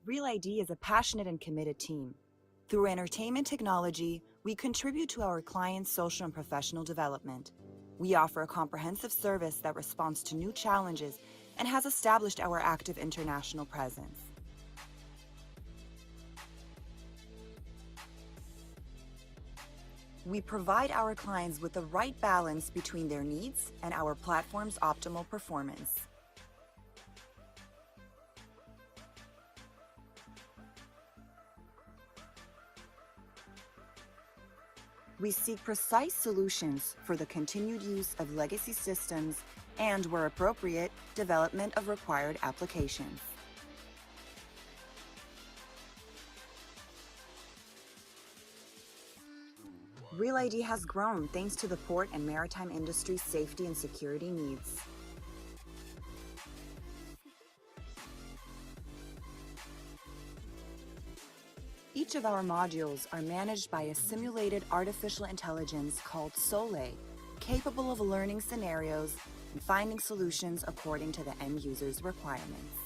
Real ID is a passionate and committed team. Through entertainment technology, we contribute to our clients' social and professional development. We offer a comprehensive service that responds to new challenges and has established our active international presence. We provide our clients with the right balance between their needs and our platform's optimal performance. We seek precise solutions for the continued use of legacy systems and, where appropriate, development of required applications. Real ID has grown thanks to the port and maritime industry's safety and security needs. Each of our modules are managed by a simulated artificial intelligence called Soleil, capable of learning scenarios and finding solutions according to the end user's requirements.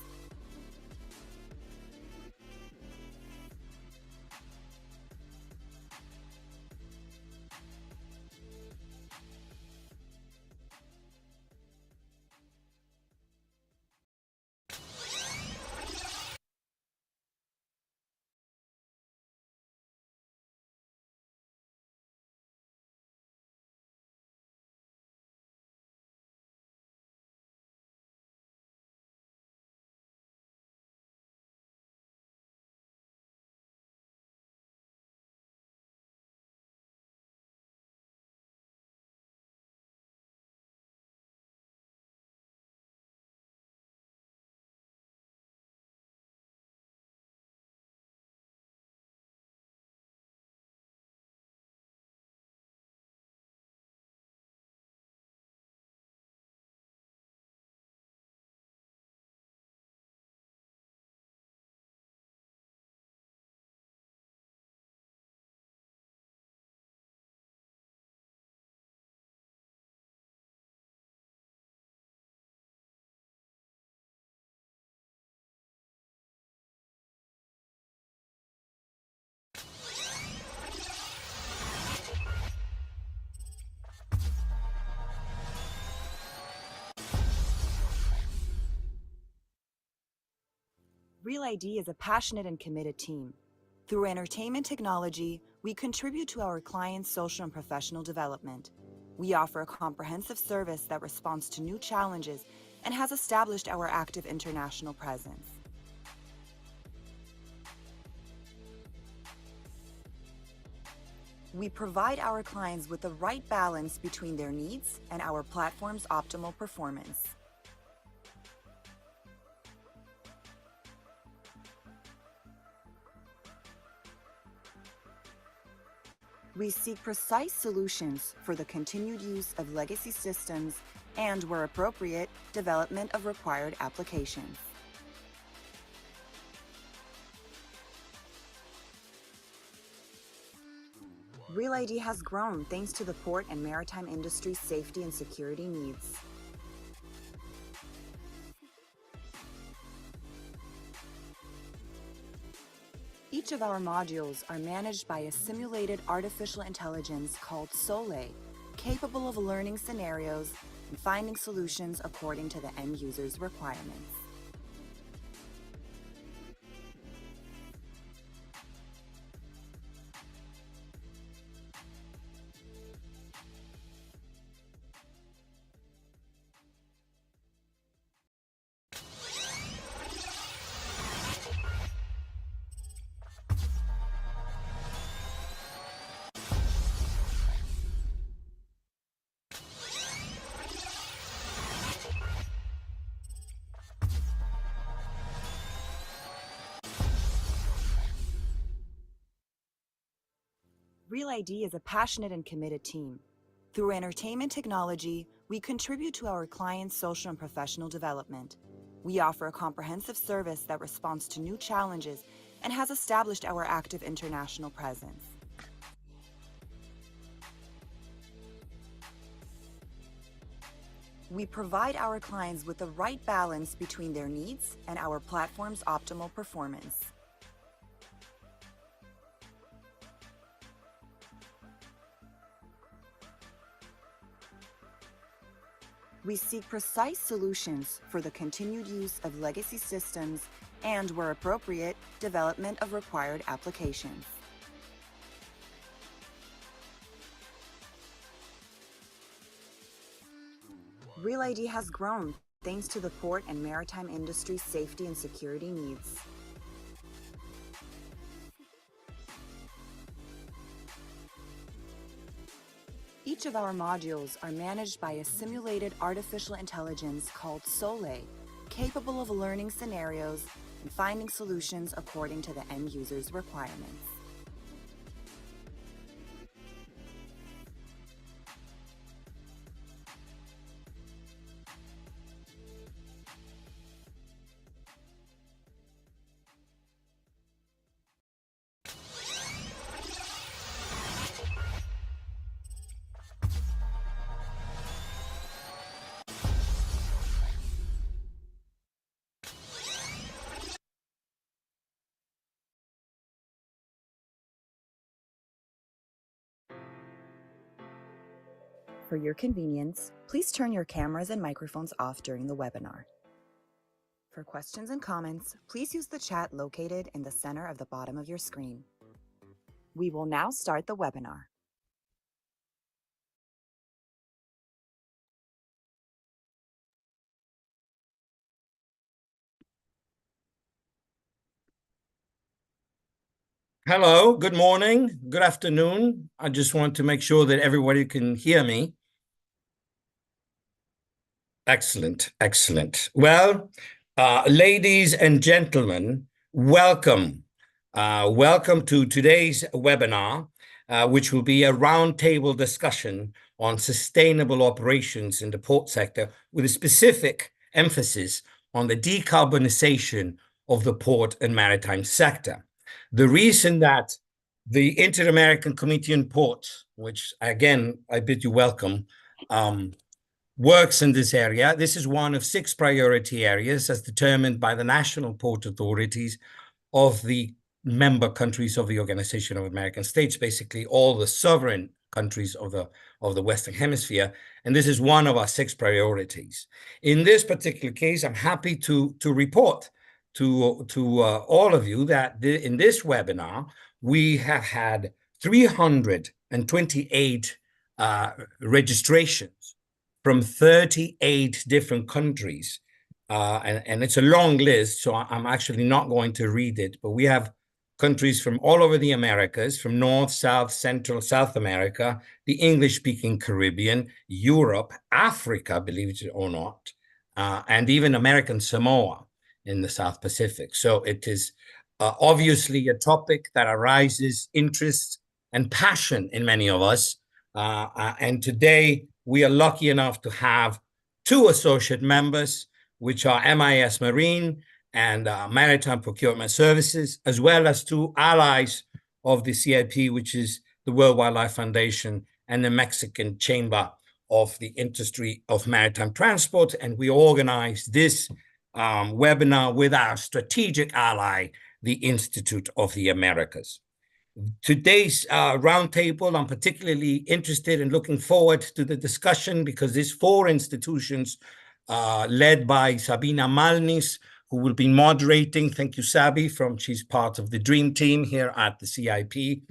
Real ID is a passionate and committed team. Through entertainment technology, we contribute to our clients' social and professional development. We offer a comprehensive service that responds to new challenges and has established our active international presence. We provide our clients with the right balance between their needs and our platform's optimal performance. We seek precise solutions for the continued use of legacy systems and, where appropriate, development of required applications. Real ID has grown thanks to the port and maritime industry's safety and security needs. Each of our modules are managed by a simulated artificial intelligence called Soleil, capable of learning scenarios and finding solutions according to the end user's requirements. Real ID is a passionate and committed team. Through entertainment technology, we contribute to our clients' social and professional development. We offer a comprehensive service that responds to new challenges and has established our active international presence. We provide our clients with the right balance between their needs and our platform's optimal performance. We seek precise solutions for the continued use of legacy systems and, where appropriate, development of required applications. Real ID has grown thanks to the port and maritime industry's safety and security needs. Each of our modules are managed by a simulated artificial intelligence called Sole, capable of learning scenarios and finding solutions according to the end user's requirements. For your convenience, please turn your cameras and microphones off during the webinar. For questions and comments, please use the chat located in the center of the bottom of your screen. We will now start the webinar. Hello, good morning, good afternoon. I just want to make sure that everybody can hear me. Excellent, excellent. Well, ladies and gentlemen, welcome. Welcome to today's webinar, which will be a roundtable discussion on sustainable operations in the port sector with a specific emphasis on the decarbonization of the port and maritime sector. The reason that the Inter-American Committee on Ports, which again, I bid you welcome, works in this area. This is one of 6 priority areas as determined by the national port authorities of the member countries of the Organization of American States, basically all the sovereign countries of the Western Hemisphere. And this is one of our 6 priorities. In this particular case, I'm happy to report to all of you that in this webinar, we have had 328 registrations from 38 different countries. And it's a long list, so I'm actually not going to read it, but we have countries from all over the Americas, from North, South, Central, South America, the English-speaking Caribbean, Europe, Africa, believe it or not, and even American Samoa in the South Pacific. So it is obviously a topic that arises interest and passion in many of us. And today we are lucky enough to have 2 associate members, which are MIS Marine and Maritime Procurement Services, as well as 2 allies of the CIP, which is the World Wildlife Foundation and the Mexican Chamber of the Industry of Maritime Transport. And we organized this webinar with our strategic ally, the Institute of the Americas. Today's roundtable, I'm particularly interested in looking forward to the discussion because these 4 institutions led by Sabina Malnis, who will be moderating. Thank you, Sabi, she's part of the dream team here at the CIP.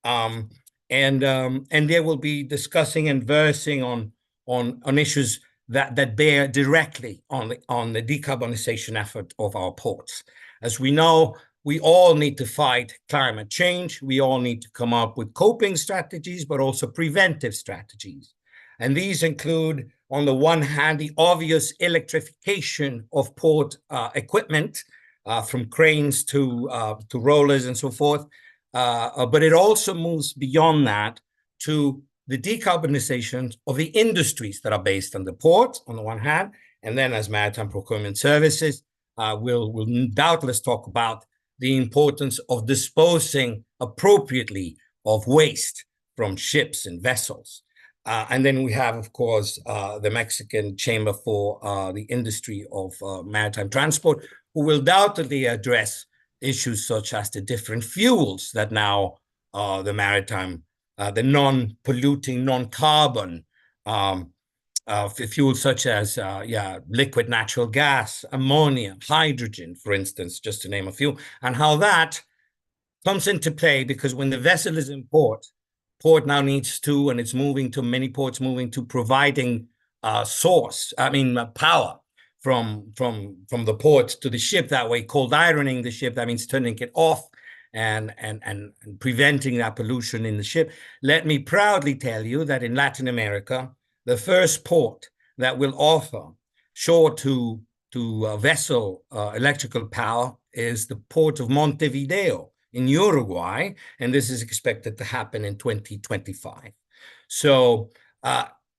And they will be discussing and versing on issues that bear directly on the decarbonization effort of our ports. As we know, we all need to fight climate change. We all need to come up with coping strategies, but also preventive strategies. And these include, on the one hand, the obvious electrification of port equipment, from cranes to rollers and so forth. But it also moves beyond that to the decarbonization of the industries that are based on the port, on the one hand, and then as Maritime Procurement Services, we'll doubtless talk about the importance of disposing appropriately of waste from ships and vessels. And then we have, of course, the Mexican Chamber for the Industry of Maritime Transport, who will undoubtedly address issues such as the different fuels that now the maritime, the non-polluting, non-carbon fuels such as liquid natural gas, ammonia, hydrogen, for instance, just to name a few, and how that comes into play because when the vessel is in port now needs to, and it's moving to many ports, moving to providing power from the port to the ship. That way, cold ironing the ship. That means turning it off and preventing that pollution in the ship. Let me proudly tell you that in Latin America, the first port that will offer shore to vessel electrical power is the port of Montevideo in Uruguay, and this is expected to happen in 2025. So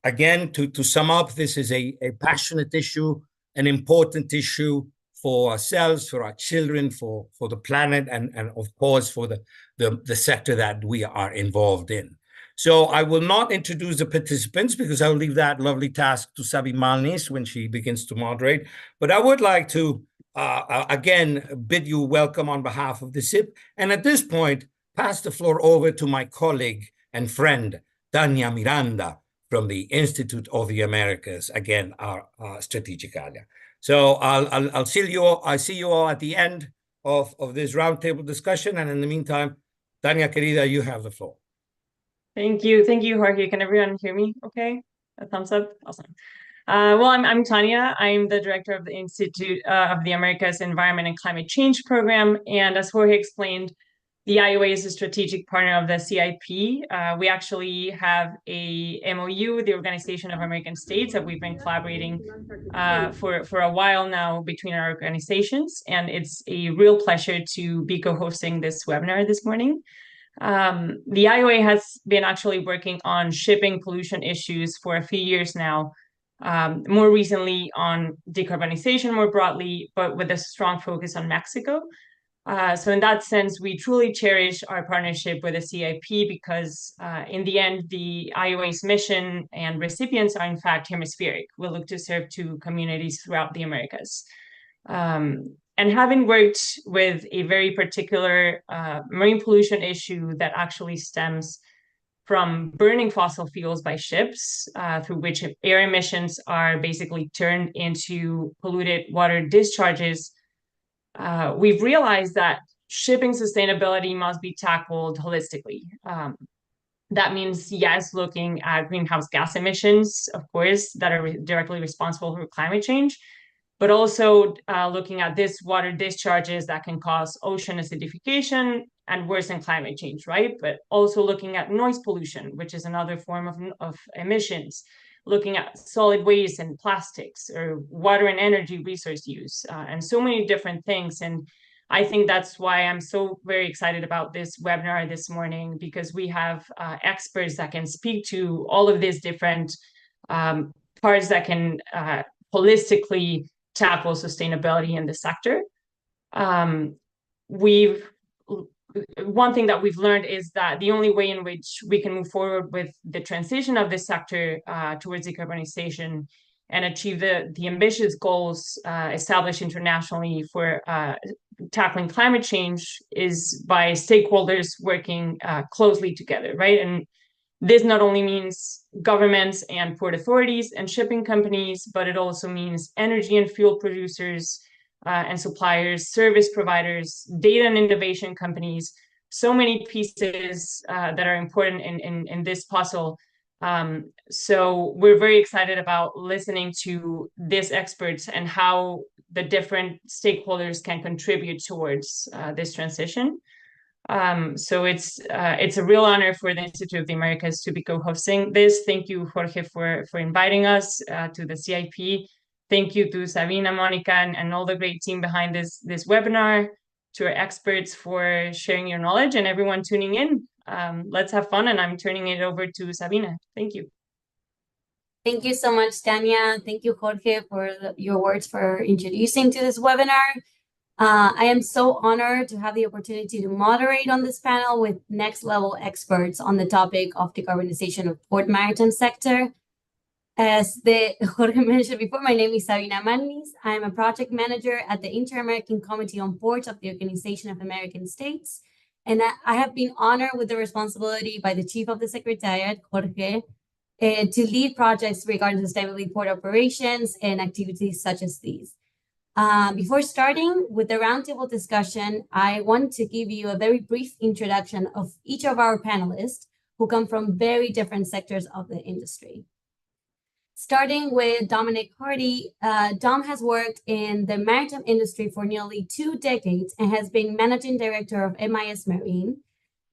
again, to sum up, this is a passionate issue, an important issue for ourselves, for our children, for the planet, and of course for the sector that we are involved in. So I will not introduce the participants because I will leave that lovely task to Sabi Malnis when she begins to moderate. But I would like to again bid you welcome on behalf of the SIP, and at this point pass the floor over to my colleague and friend Tania Miranda from the Institute of the Americas, again our strategic ally. So I'll see you all at the end of this roundtable discussion, and in the meantime, Tania querida, you have the floor. Thank you, Jorge. Can everyone hear me? Okay, a thumbs up. Awesome. Well, I'm Tania. I'm the director of the Institute of the Americas Environment and Climate Change Program. And as Jorge explained, the IOA is a strategic partner of the CIP. We actually have a MOU, the Organization of American States, that we've been collaborating for a while now between our organizations. And it's a real pleasure to be co-hosting this webinar this morning. The IOA has been actually working on shipping pollution issues for a few years now, more recently on decarbonization more broadly, but with a strong focus on Mexico. So in that sense, we truly cherish our partnership with the CIP because in the end, the IOA's mission and recipients are in fact hemispheric. We look to serve two communities throughout the Americas. And having worked with a very particular marine pollution issue that actually stems from burning fossil fuels by ships, through which air emissions are basically turned into polluted water discharges, we've realized that shipping sustainability must be tackled holistically. That means, yes, looking at greenhouse gas emissions, of course, that are directly responsible for climate change, but also looking at these water discharges that can cause ocean acidification and worsen climate change, right? But also looking at noise pollution, which is another form of emissions, looking at solid waste and plastics, or water and energy resource use, and so many different things. And I think that's why I'm so very excited about this webinar this morning, because we have experts that can speak to all of these different parts that can holistically tackle sustainability in the sector. One thing that we've learned is that the only way in which we can move forward with the transition of this sector towards decarbonization and achieve the ambitious goals established internationally for tackling climate change is by stakeholders working closely together, right? And this not only means governments and port authorities and shipping companies, but it also means energy and fuel producers and suppliers, service providers, data and innovation companies, so many pieces that are important in this puzzle. So we're very excited about listening to these experts and how the different stakeholders can contribute towards this transition. So it's a real honor for the Institute of the Americas to be co-hosting this. Thank you, Jorge, for inviting us to the CIP. Thank you to Sabina, Monica, and all the great team behind this webinar, to our experts for sharing your knowledge, and everyone tuning in. Let's have fun, and I'm turning it over to Sabina. Thank you. Thank you so much, Tania. Thank you, Jorge, for your words for introducing to this webinar. I am so honored to have the opportunity to moderate on this panel with next level experts on the topic of decarbonization of port maritime sector. As Jorge mentioned before, my name is Sabina Magnis. I am a project manager at the Inter-American Committee on Ports of the Organization of American States. And I have been honored with the responsibility by the Chief of the Secretariat, Jorge, to lead projects regarding sustainability port operations and activities such as these. Before starting with the roundtable discussion, I want to give you a very brief introduction of each of our panelists who come from very different sectors of the industry. Starting with Dominic Hardy, Dom has worked in the maritime industry for nearly 2 decades and has been managing director of MIS Marine,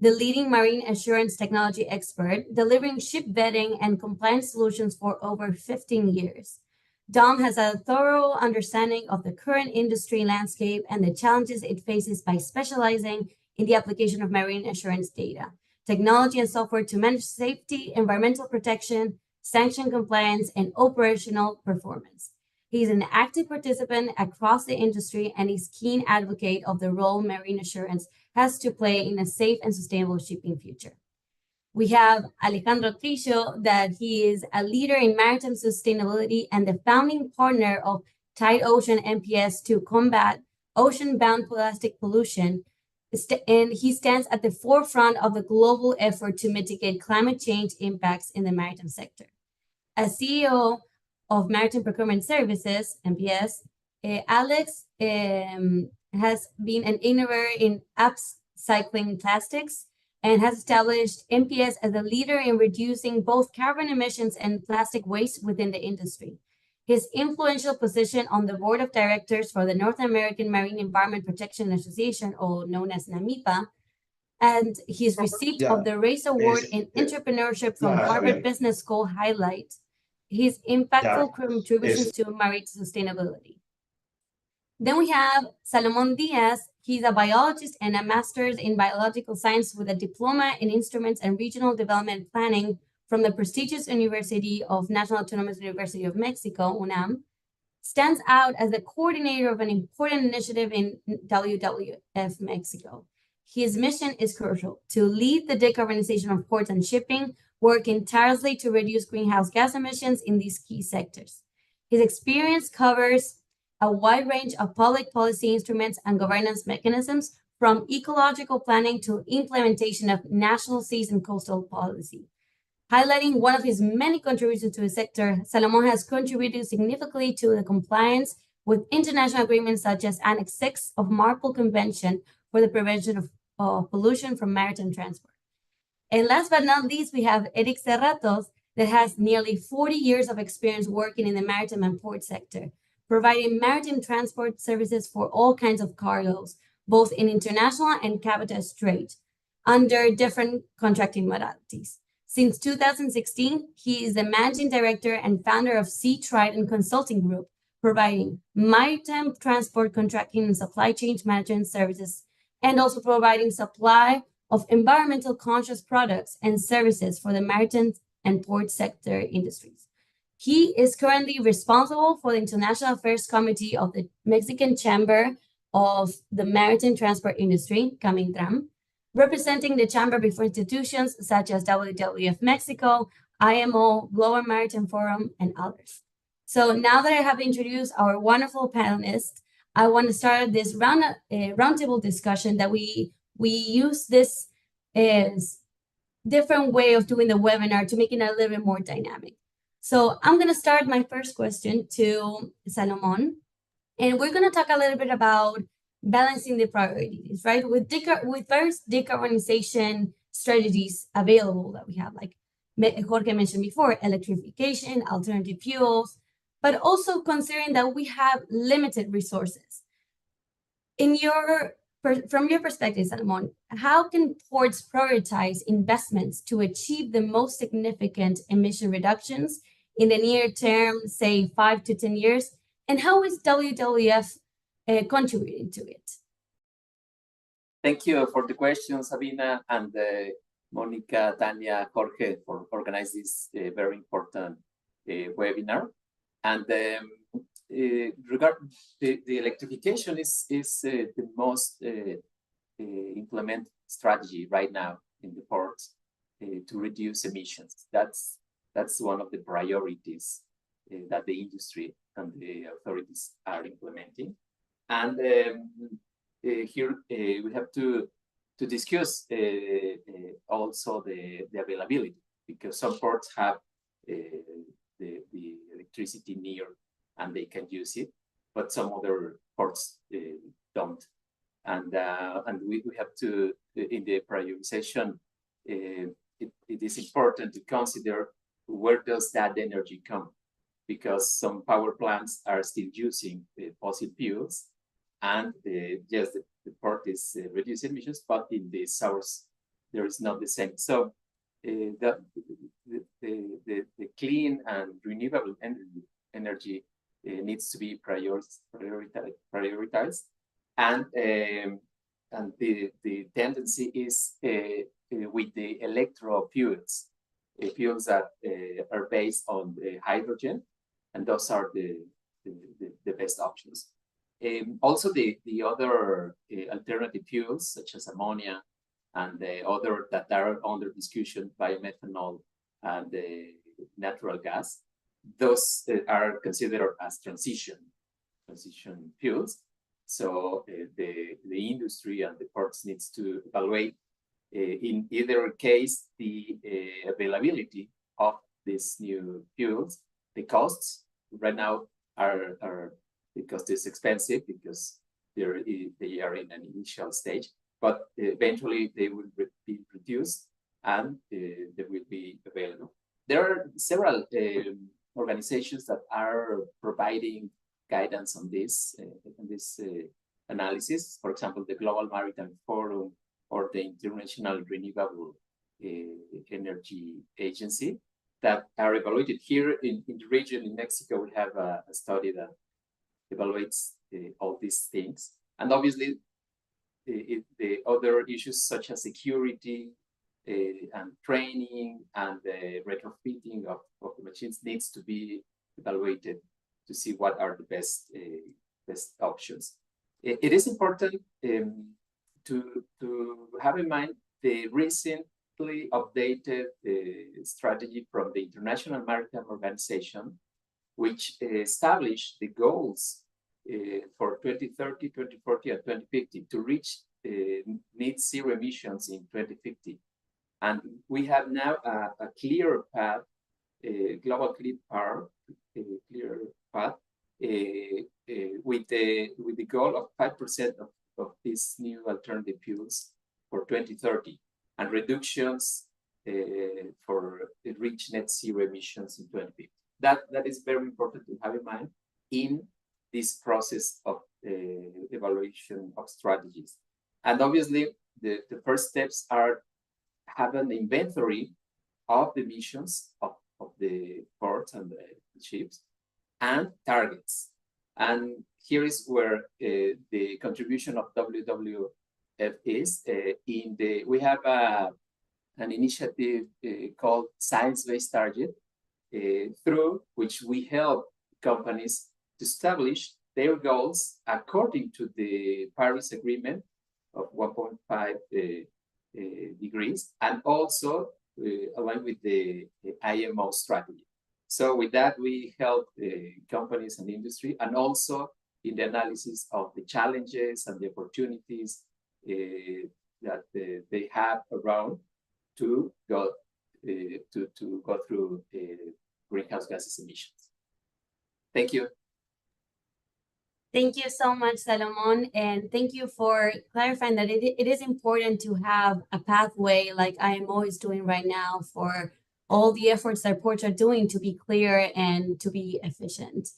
the leading marine assurance technology expert, delivering ship vetting and compliance solutions for over 15 years. Dom has a thorough understanding of the current industry landscape and the challenges it faces by specializing in the application of marine assurance data, technology and software to manage safety, environmental protection, sanction compliance, and operational performance. He's an active participant across the industry and is keen advocate of the role marine assurance has to play in a safe and sustainable shipping future. We have Alejandro Trillo, that he is a leader in maritime sustainability and the founding partner of Tide Ocean MPS to combat ocean-bound plastic pollution. And he stands at the forefront of the global effort to mitigate climate change impacts in the maritime sector. As CEO of Maritime Procurement Services, MPS, Alex has been an innovator in upcycling plastics and has established MPS as a leader in reducing both carbon emissions and plastic waste within the industry. His influential position on the board of directors for the North American Marine Environment Protection Association, or known as NAMIPA, and his receipt of the RACE Award in Entrepreneurship from Harvard Business School highlight his impactful contributions to marine sustainability. Then we have Salomon Diaz. He's a biologist and a master's in biological science with a diploma in instruments and regional development planning from the prestigious University of National Autonomous University of Mexico, UNAM. Stands out as the coordinator of an important initiative in WWF Mexico. His mission is crucial: to lead the decarbonization of ports and shipping, working tirelessly to reduce greenhouse gas emissions in these key sectors. His experience covers a wide range of public policy instruments and governance mechanisms, from ecological planning to implementation of national seas and coastal policy. Highlighting one of his many contributions to the sector, Salomon has contributed significantly to the compliance with international agreements such as Annex 6 of MARPOL Convention for the prevention of pollution from maritime transport. And last but not least, we have Eric Serratos, that has nearly 40 years of experience working in the maritime and port sector, providing maritime transport services for all kinds of cargoes, both in international and cabotage trade, under different contracting modalities. Since 2016, he is the managing director and founder of Sea Trident Consulting Group, providing maritime transport contracting and supply chain management services, and also providing supply of environmental conscious products and services for the maritime and port sector industries. He is currently responsible for the International Affairs Committee of the Mexican Chamber of the Maritime Transport Industry, CAMEINTRAM, representing the chamber before institutions such as WWF Mexico, IMO, Global Maritime Forum, and others. So now that I have introduced our wonderful panelists, I want to start this roundtable discussion that we use this as different way of doing the webinar to make it a little bit more dynamic. So I'm going to start my first question to Salomon, and we're going to talk a little bit about balancing the priorities, right? With various decarbonization strategies available that we have, like Jorge mentioned before, electrification, alternative fuels, but also considering that we have limited resources. From your perspective, Salomon, how can ports prioritize investments to achieve the most significant emission reductions in the near term, say 5 to 10 years? And how is WWF contributing to it? Thank you for the question, Sabina, and Monica, Tanya, Jorge, for organizing this very important webinar. And regard the electrification is the most implement strategy right now in the ports to reduce emissions. That's one of the priorities that the industry and the authorities are implementing. And here we have to discuss also the availability, because some ports have the electricity near and they can use it, but some other ports don't. And we have to, in the prioritization, it is important to consider where does that energy come, because some power plants are still using fossil fuels, and yes, the port is reducing emissions, but in the source there is not the same. So the clean and renewable energy needs to be prioritized, and the tendency is with the electro fuels, fuels that are based on hydrogen, and those are the best options. Also, the other alternative fuels, such as ammonia, and the other that are under discussion, biomethanol and natural gas, those are considered as transition fuels. So the industry and the ports needs to evaluate in either case the availability of these new fuels. The costs right now are because it's expensive, because they are in an initial stage, but eventually they will be reduced and they will be available. There are several organizations that are providing guidance on this analysis. For example, the Global Maritime Forum or the International Renewable Energy Agency, that are evaluated here in the region. In Mexico, we have a study that evaluates all these things. And obviously, the other issues such as security and training and the retrofitting of the machines needs to be evaluated to see what are the best options. It is important to have in mind the recently updated strategy from the International Maritime Organization, which established the goals for 2030, 2040, and 2050 to reach net zero emissions in 2050. And we have now a clear path, a global clear path with the goal of 5% of these new alternative fuels for 2030, and reductions for reach net zero emissions in 2050. That is very important to have in mind in this process of evaluation of strategies. And obviously, the first steps are have an inventory of the emissions of the ports and the ships, and targets. And here is where the contribution of WWF is. We have an initiative called Science-Based Target, through which we help companies to establish their goals according to the Paris Agreement of 1.5 degrees, and also aligned with the IMO strategy. So with that, we help companies and industry, and also in the analysis of the challenges and the opportunities that they have around to go through greenhouse gases emissions. Thank you. Thank you so much, Salomon, and thank you for clarifying that it is important to have a pathway like IMO is doing right now for all the efforts that ports are doing to be clear and to be efficient.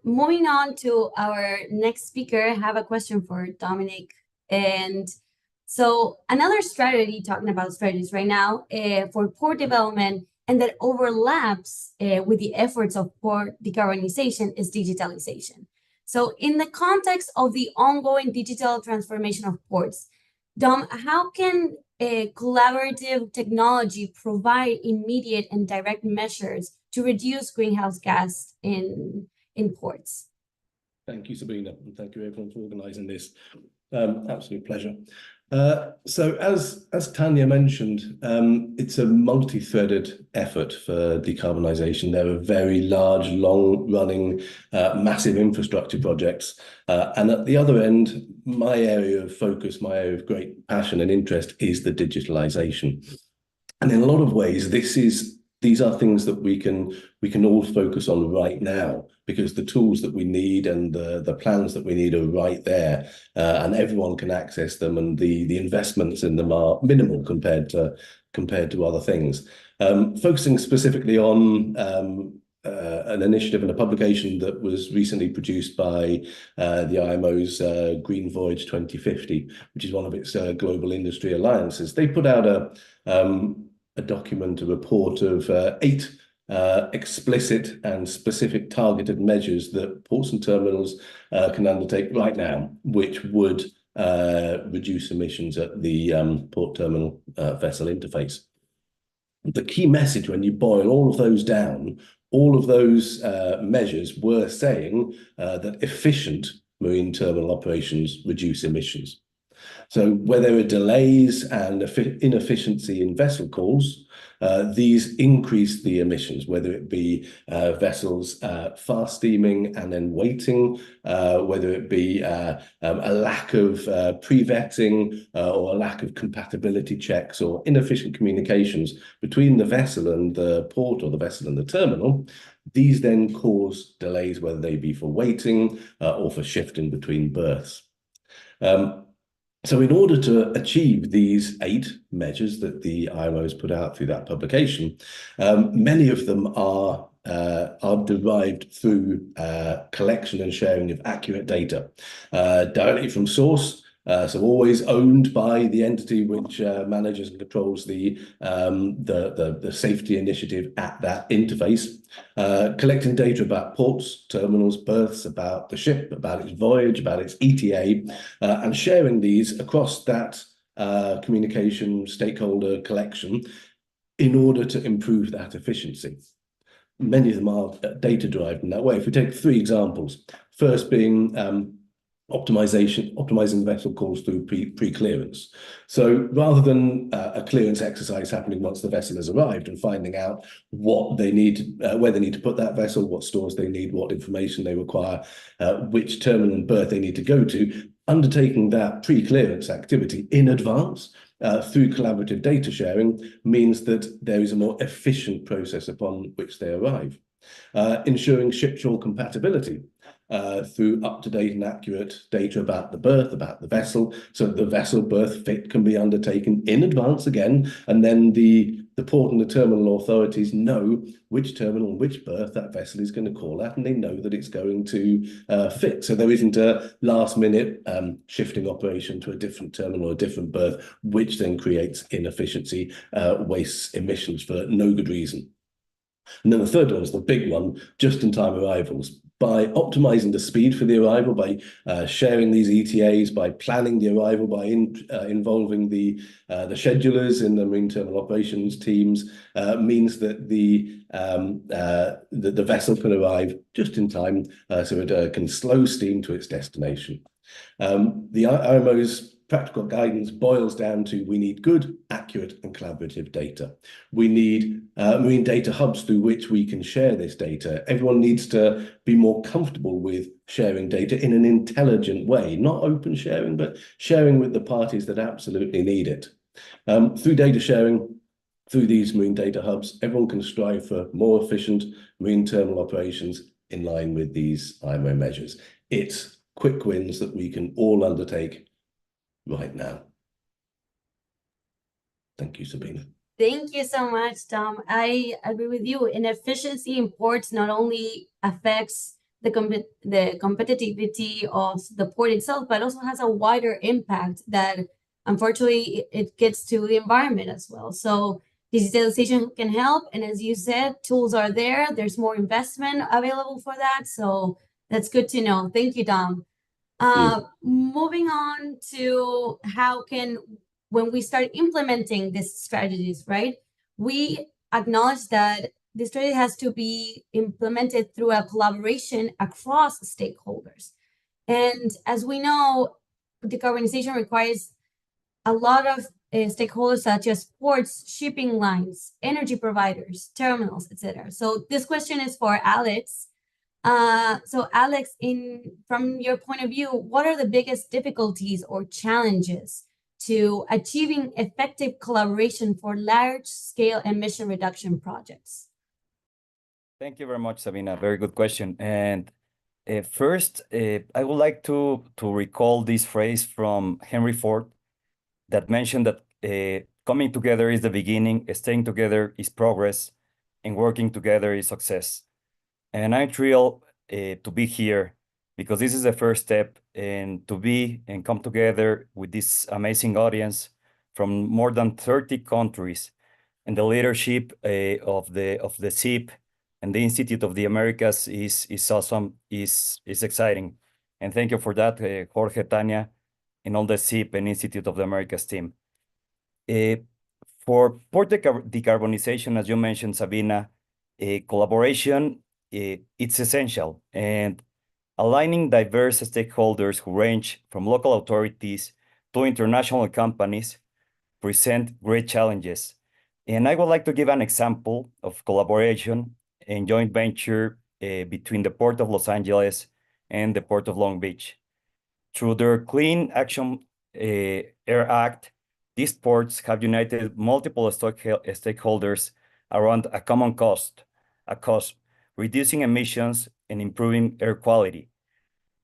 Moving on to our next speaker, I have a question for Dominic. And so another strategy, talking about strategies right now for port development, and that overlaps with the efforts of port decarbonization, is digitalization. So in the context of the ongoing digital transformation of ports, Dom, how can collaborative technology provide immediate and direct measures to reduce greenhouse gas in ports. Thank you, Sabina, and thank you everyone for organising this. Absolute pleasure. So as Tanya mentioned, it's a multi-threaded effort for decarbonisation. There are very large, long-running, massive infrastructure projects. And at the other end, my area of focus, my area of great passion and interest is the digitalisation. And in a lot of ways, these are things that we can all focus on right now, because the tools that we need and the plans that we need are right there, and everyone can access them, and the investments in them are minimal compared to other things. Focusing specifically on an initiative and a publication that was recently produced by the IMO's Green Voyage 2050, which is one of its global industry alliances. They put out a document, a report of 8 explicit and specific targeted measures that ports and terminals can undertake right now, which would reduce emissions at the port terminal vessel interface. The key message, when you boil all of those down, all of those measures were saying that efficient marine terminal operations reduce emissions. So where there are delays and inefficiency in vessel calls, these increase the emissions, whether it be vessels fast steaming and then waiting, whether it be a lack of pre-vetting or a lack of compatibility checks or inefficient communications between the vessel and the port or the vessel and the terminal. These then cause delays, whether they be for waiting or for shifting between berths. So in order to achieve these 8 measures that the IMO has put out through that publication, many of them are derived through collection and sharing of accurate data directly from source. So always owned by the entity which manages and controls the safety initiative at that interface. Collecting data about ports, terminals, berths, about the ship, about its voyage, about its ETA, and sharing these across that communication stakeholder collection in order to improve that efficiency. Many of them are data derived in that way. If we take 3 examples, first being optimizing vessel calls through pre-clearance. So rather than a clearance exercise happening once the vessel has arrived and finding out what they need, where they need to put that vessel, what stores they need, what information they require, which terminal and berth they need to go to, undertaking that pre-clearance activity in advance through collaborative data sharing means that there is a more efficient process upon which they arrive. Ensuring ship-shore compatibility through up-to-date and accurate data about the berth, about the vessel, so that the vessel berth fit can be undertaken in advance again, and then the port and the terminal authorities know which terminal and which berth that vessel is going to call at, and they know that it's going to fit. So there isn't a last-minute shifting operation to a different terminal or a different berth, which then creates inefficiency, wastes emissions for no good reason. And then the third one is the big one, just-in-time arrivals. By optimizing the speed for the arrival, by sharing these ETAs, by planning the arrival, by involving the schedulers in the marine terminal operations teams, means that the vessel can arrive just in time, so it can slow steam to its destination. The IMO's practical guidance boils down to: we need good, accurate and collaborative data. We need marine data hubs through which we can share this data. Everyone needs to be more comfortable with sharing data in an intelligent way, not open sharing, but sharing with the parties that absolutely need it. Through data sharing, through these marine data hubs, everyone can strive for more efficient marine terminal operations in line with these IMO measures. It's quick wins that we can all undertake right now. Thank you, Sabina. Thank you so much, Tom. I agree with you. Inefficiency in ports not only affects the competitivity of the port itself, but also has a wider impact that unfortunately it gets to the environment as well. So digitalization can help. And as you said, tools are there. There's more investment available for that. So that's good to know. Thank you, Tom. Moving on to how can, when we start implementing these strategies, right? We acknowledge that the strategy has to be implemented through a collaboration across stakeholders. And as we know, decarbonization requires a lot of stakeholders such as ports, shipping lines, energy providers, terminals, etc. So this question is for Alex. So Alex, from your point of view, what are the biggest difficulties or challenges to achieving effective collaboration for large-scale emission reduction projects? Thank you very much, Sabina. Very good question. And first, I would like to recall this phrase from Henry Ford that mentioned that coming together is the beginning, staying together is progress, and working together is success. And I'm thrilled to be here because this is the first step, and to be and come together with this amazing audience from more than 30 countries, and the leadership of the CIP and the Institute of the Americas is awesome, is exciting. And thank you for that, Jorge, Tania, and all the CIP and Institute of the Americas team. For port decarbonization, as you mentioned, Sabina, collaboration, it's essential. And aligning diverse stakeholders who range from local authorities to international companies present great challenges. And I would like to give an example of collaboration and joint venture between the Port of Los Angeles and the Port of Long Beach. Through their Clean Action Air Act, these ports have united multiple stakeholders around a common cost, reducing emissions and improving air quality.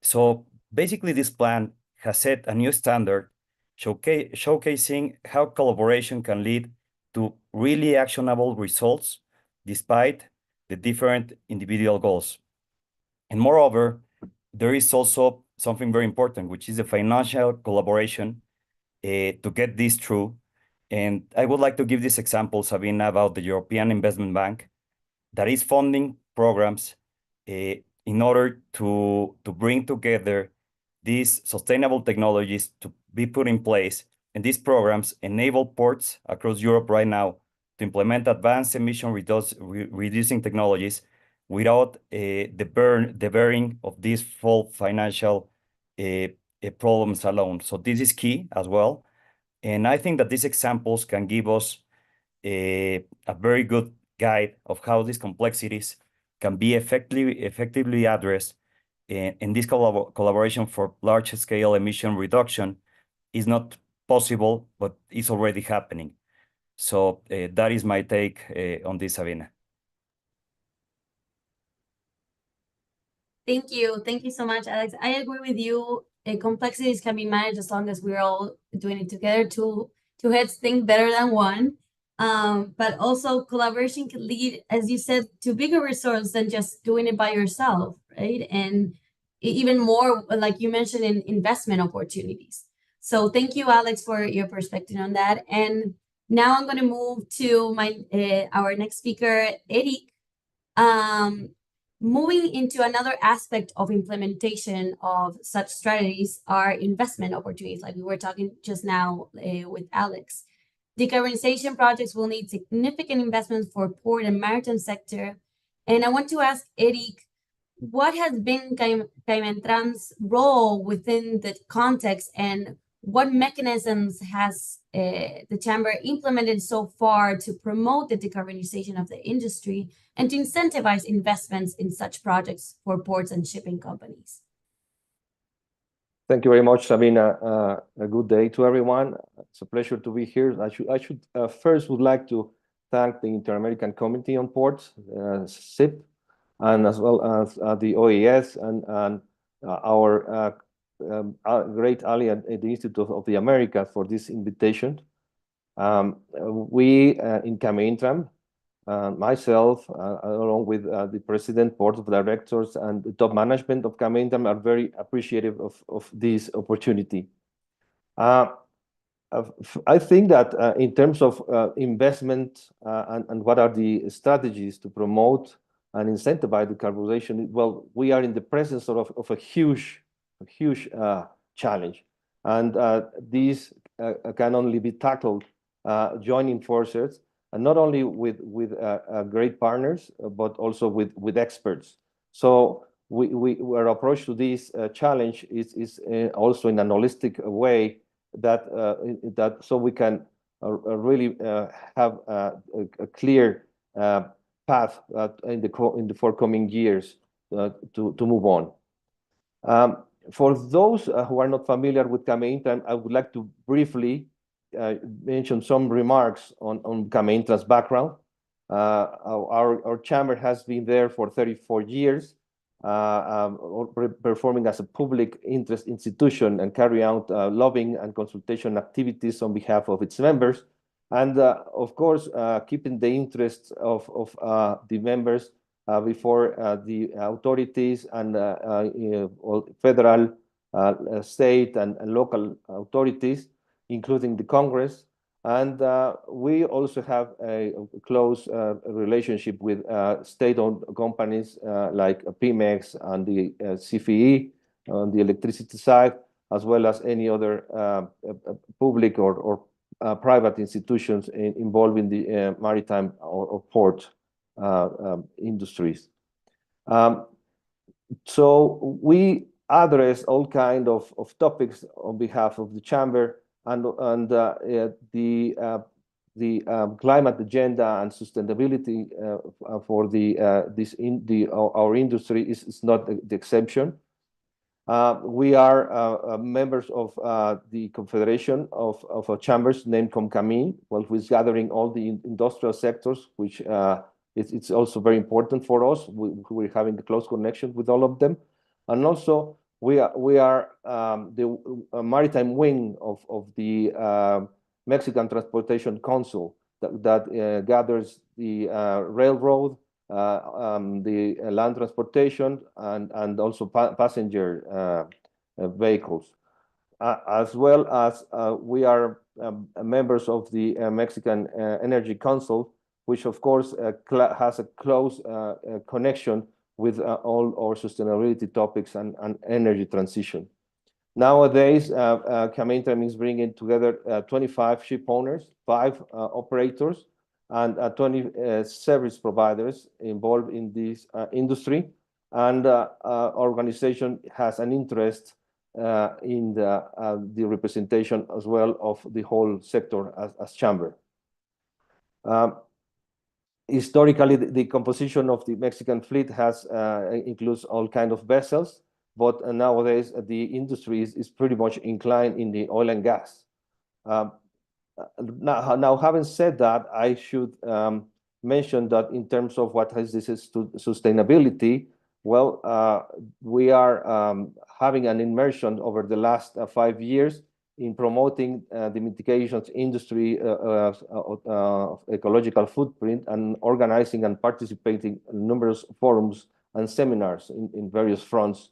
So basically, this plan has set a new standard, showcasing how collaboration can lead to really actionable results despite the different individual goals. And moreover, there is also something very important, which is the financial collaboration to get this through. And I would like to give this example, Sabina, about the European Investment Bank that is funding programs in order to bring together these sustainable technologies to be put in place. And these programs enable ports across Europe right now to implement advanced emission reducing technologies without the bearing of these full financial problems alone. So this is key as well. And I think that these examples can give us a very good guide of how these complexities can be effectively addressed. And this collaboration for large-scale emission reduction is not possible, but it's already happening. So that is my take on this, Sabina. Thank you. Thank you so much, Alex. I agree with you. Complexities can be managed as long as we're all doing it together. Two heads think better than one. But also collaboration can lead, as you said, to bigger results than just doing it by yourself, right? And even more, like you mentioned, in investment opportunities. So thank you, Alex, for your perspective on that. And now I'm going to move to our next speaker, Eric. Moving into another aspect of implementation of such strategies are investment opportunities, like we were talking just now with Alex. Decarbonization projects will need significant investments for port and maritime sector. And I want to ask Eric, what has been CAMEINTRAM's role within the context, and what mechanisms has the Chamber implemented so far to promote the decarbonization of the industry and to incentivize investments in such projects for ports and shipping companies? Thank you very much, Sabina. A good day to everyone. It's a pleasure to be here. I should first would like to thank the Inter-American Committee on Ports, CIP, and as well as the OAS and our great ally at the Institute of the Americas for this invitation. We in CAMEINTRAM, myself, along with the President, Board of Directors, and the top management of CAMEINTRAM are very appreciative of this opportunity. I think that in terms of investment and what are the strategies to promote and incentivize decarbonization, well, we are in the presence of a huge challenge, and these can only be tackled joining forces and not only with great partners, but also with experts. So our approach to this challenge is also in an holistic way that so we can really have a clear path in the forthcoming years to move on. For those who are not familiar with CAMEINTRAM, I would like to briefly mention some remarks on CAMEINTRAM's background. Our chamber has been there for 34 years, performing as a public interest institution and carry out lobbying and consultation activities on behalf of its members. And of course, keeping the interests of the members before the authorities and federal, state, and local authorities, including the Congress. And we also have a close relationship with state-owned companies like Pemex and the CFE on the electricity side, as well as any other public or private institutions involved in the maritime or port industries. So we address all kinds of topics on behalf of the chamber, and the climate agenda and sustainability for our industry is not the exception. We are members of the Confederation of Chambers named COMCAMIN, which is gathering all the industrial sectors, which it's also very important for us. We're having a close connection with all of them. And also, we are the maritime wing of the Mexican Transportation Council that gathers the railroad, the land transportation, and also passenger vehicles. As well as we are members of the Mexican Energy Council, which of course has a close connection with all our sustainability topics and energy transition. Nowadays, CAMEINTRAM is bringing together 25 ship owners, 5 operators, and 20 service providers involved in this industry. And our organization has an interest in the representation as well of the whole sector as chamber. Historically, the composition of the Mexican fleet includes all kinds of vessels, but nowadays the industry is pretty much inclined in the oil and gas. Now, having said that, I should mention that in terms of what has this sustainability, well, we are having an immersion over the last 5 years in promoting the mitigations industry ecological footprint and organizing and participating in numerous forums and seminars in various fronts.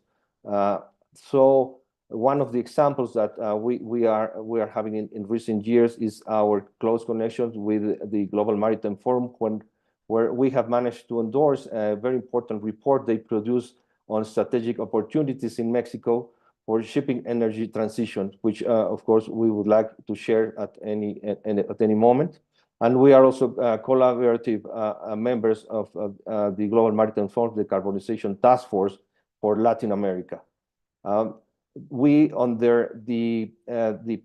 So one of the examples that we are having in recent years is our close connections with the Global Maritime Forum, where we have managed to endorse a very important report they produced on strategic opportunities in Mexico for shipping energy transition, which of course we would like to share at any moment. And we are also collaborative members of the Global Maritime Forum Decarbonization Task Force for Latin America. We, under the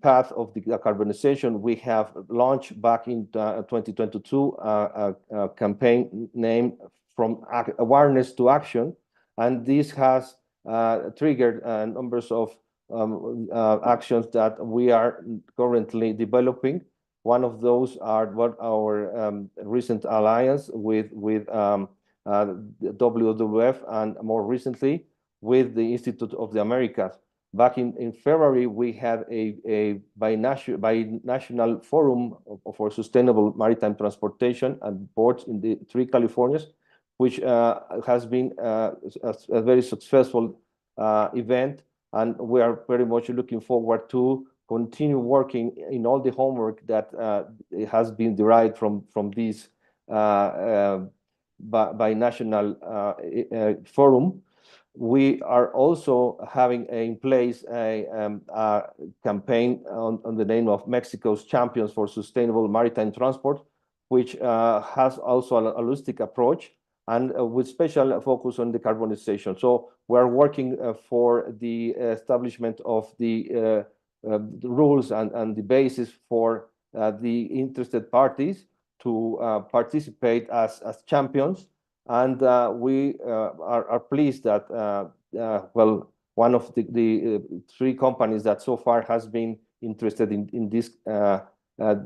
path of the decarbonization, we have launched back in 2022 a campaign named From Awareness to Action, and this has triggered numbers of actions that we are currently developing. One of those are what our recent alliance with WWF, and more recently with the Institute of the Americas. Back in February, we had a bi-national forum for sustainable maritime transportation and ports in the 3 Californias, which has been a very successful event, and we are very much looking forward to continue working in all the homework that has been derived from this bi-national forum. We are also having in place a campaign on the name of Mexico's Champions for Sustainable Maritime Transport, which has also a holistic approach and with special focus on decarbonization. So we're working for the establishment of the rules and the basis for the interested parties to participate as champions. And we are pleased that, well, one of the 3 companies that so far has been interested in this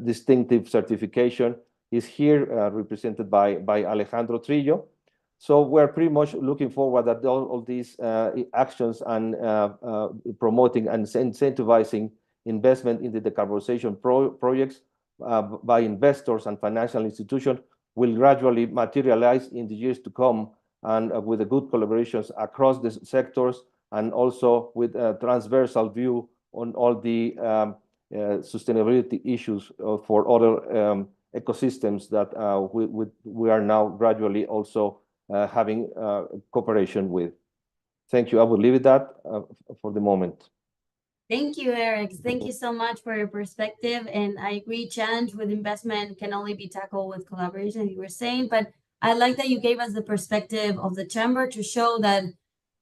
distinctive certification is here, represented by Alejandro Trillo. So we're pretty much looking forward that all these actions and promoting and incentivizing investment in the decarbonization projects by investors and financial institutions will gradually materialize in the years to come, and with the good collaborations across the sectors, and also with a transversal view on all the sustainability issues for other ecosystems that we are now gradually also having cooperation with. Thank you. I will leave it that for the moment. Thank you, Eric. Thank you so much for your perspective. And I agree, challenge with investment can only be tackled with collaboration, you were saying, but I like that you gave us the perspective of the chamber to show that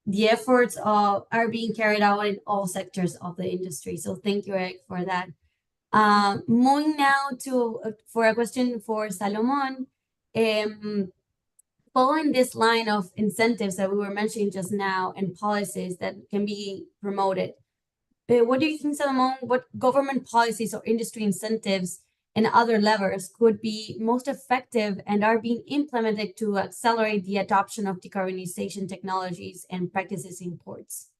the efforts are being carried out in all sectors of the industry. So thank you, Eric, for that. Moving now for a question for Salomon. Following this line of incentives that we were mentioning just now and policies that can be promoted, what do you think, Salomon, what government policies or industry incentives and other levers could be most effective and are being implemented to accelerate the adoption of decarbonization technologies and practices in ports?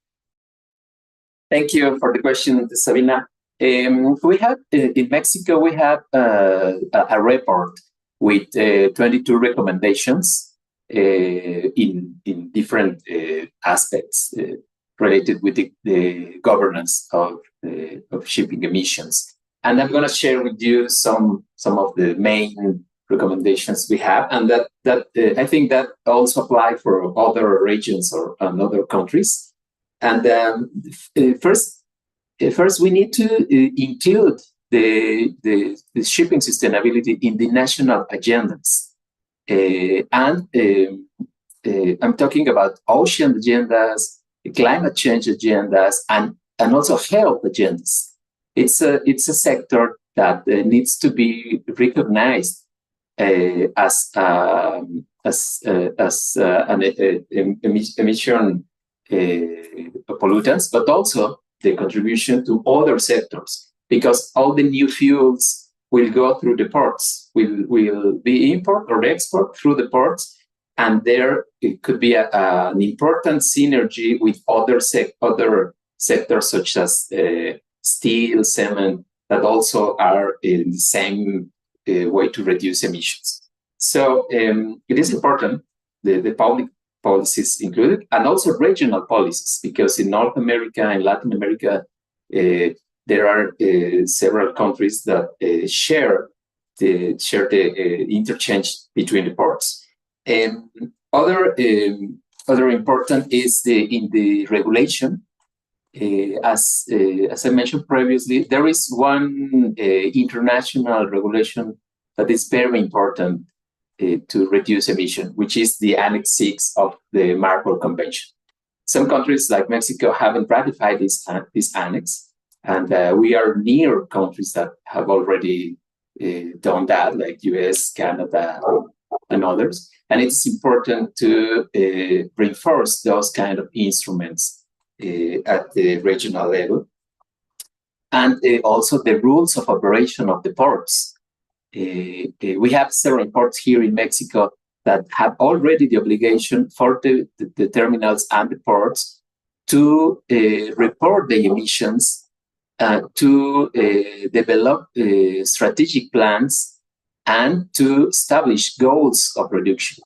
Thank you for the question, Sabina. We have in Mexico, we have a report with 22 recommendations in different aspects related with the governance of shipping emissions. And I'm going to share with you some of the main recommendations we have, and that I think that also apply for other regions or other countries. And first, we need to include the shipping sustainability in the national agendas. I'm talking about ocean agendas, climate change agendas, and also health agendas. It's a sector that needs to be recognized as an emission pollutants, but also the contribution to other sectors, because all the new fuels will go through the ports, will be import or export through the ports, and there it could be an important synergy with other sectors such as steel, cement, that also are in the same way to reduce emissions. So it is important, the public policies included, and also regional policies, because in North America and Latin America, there are several countries that share the interchange between the ports. Other important is in the regulation. As I mentioned previously, there is one international regulation that is very important to reduce emission, which is the Annex 6 of the Marpol Convention. Some countries like Mexico haven't ratified this annex, and we are near countries that have already done that, like US, Canada, and others. And it's important to reinforce those kind of instruments at the regional level. And also the rules of operation of the ports. We have several ports here in Mexico that have already the obligation for the terminals and the ports to report the emissions, to develop strategic plans, and to establish goals of reduction.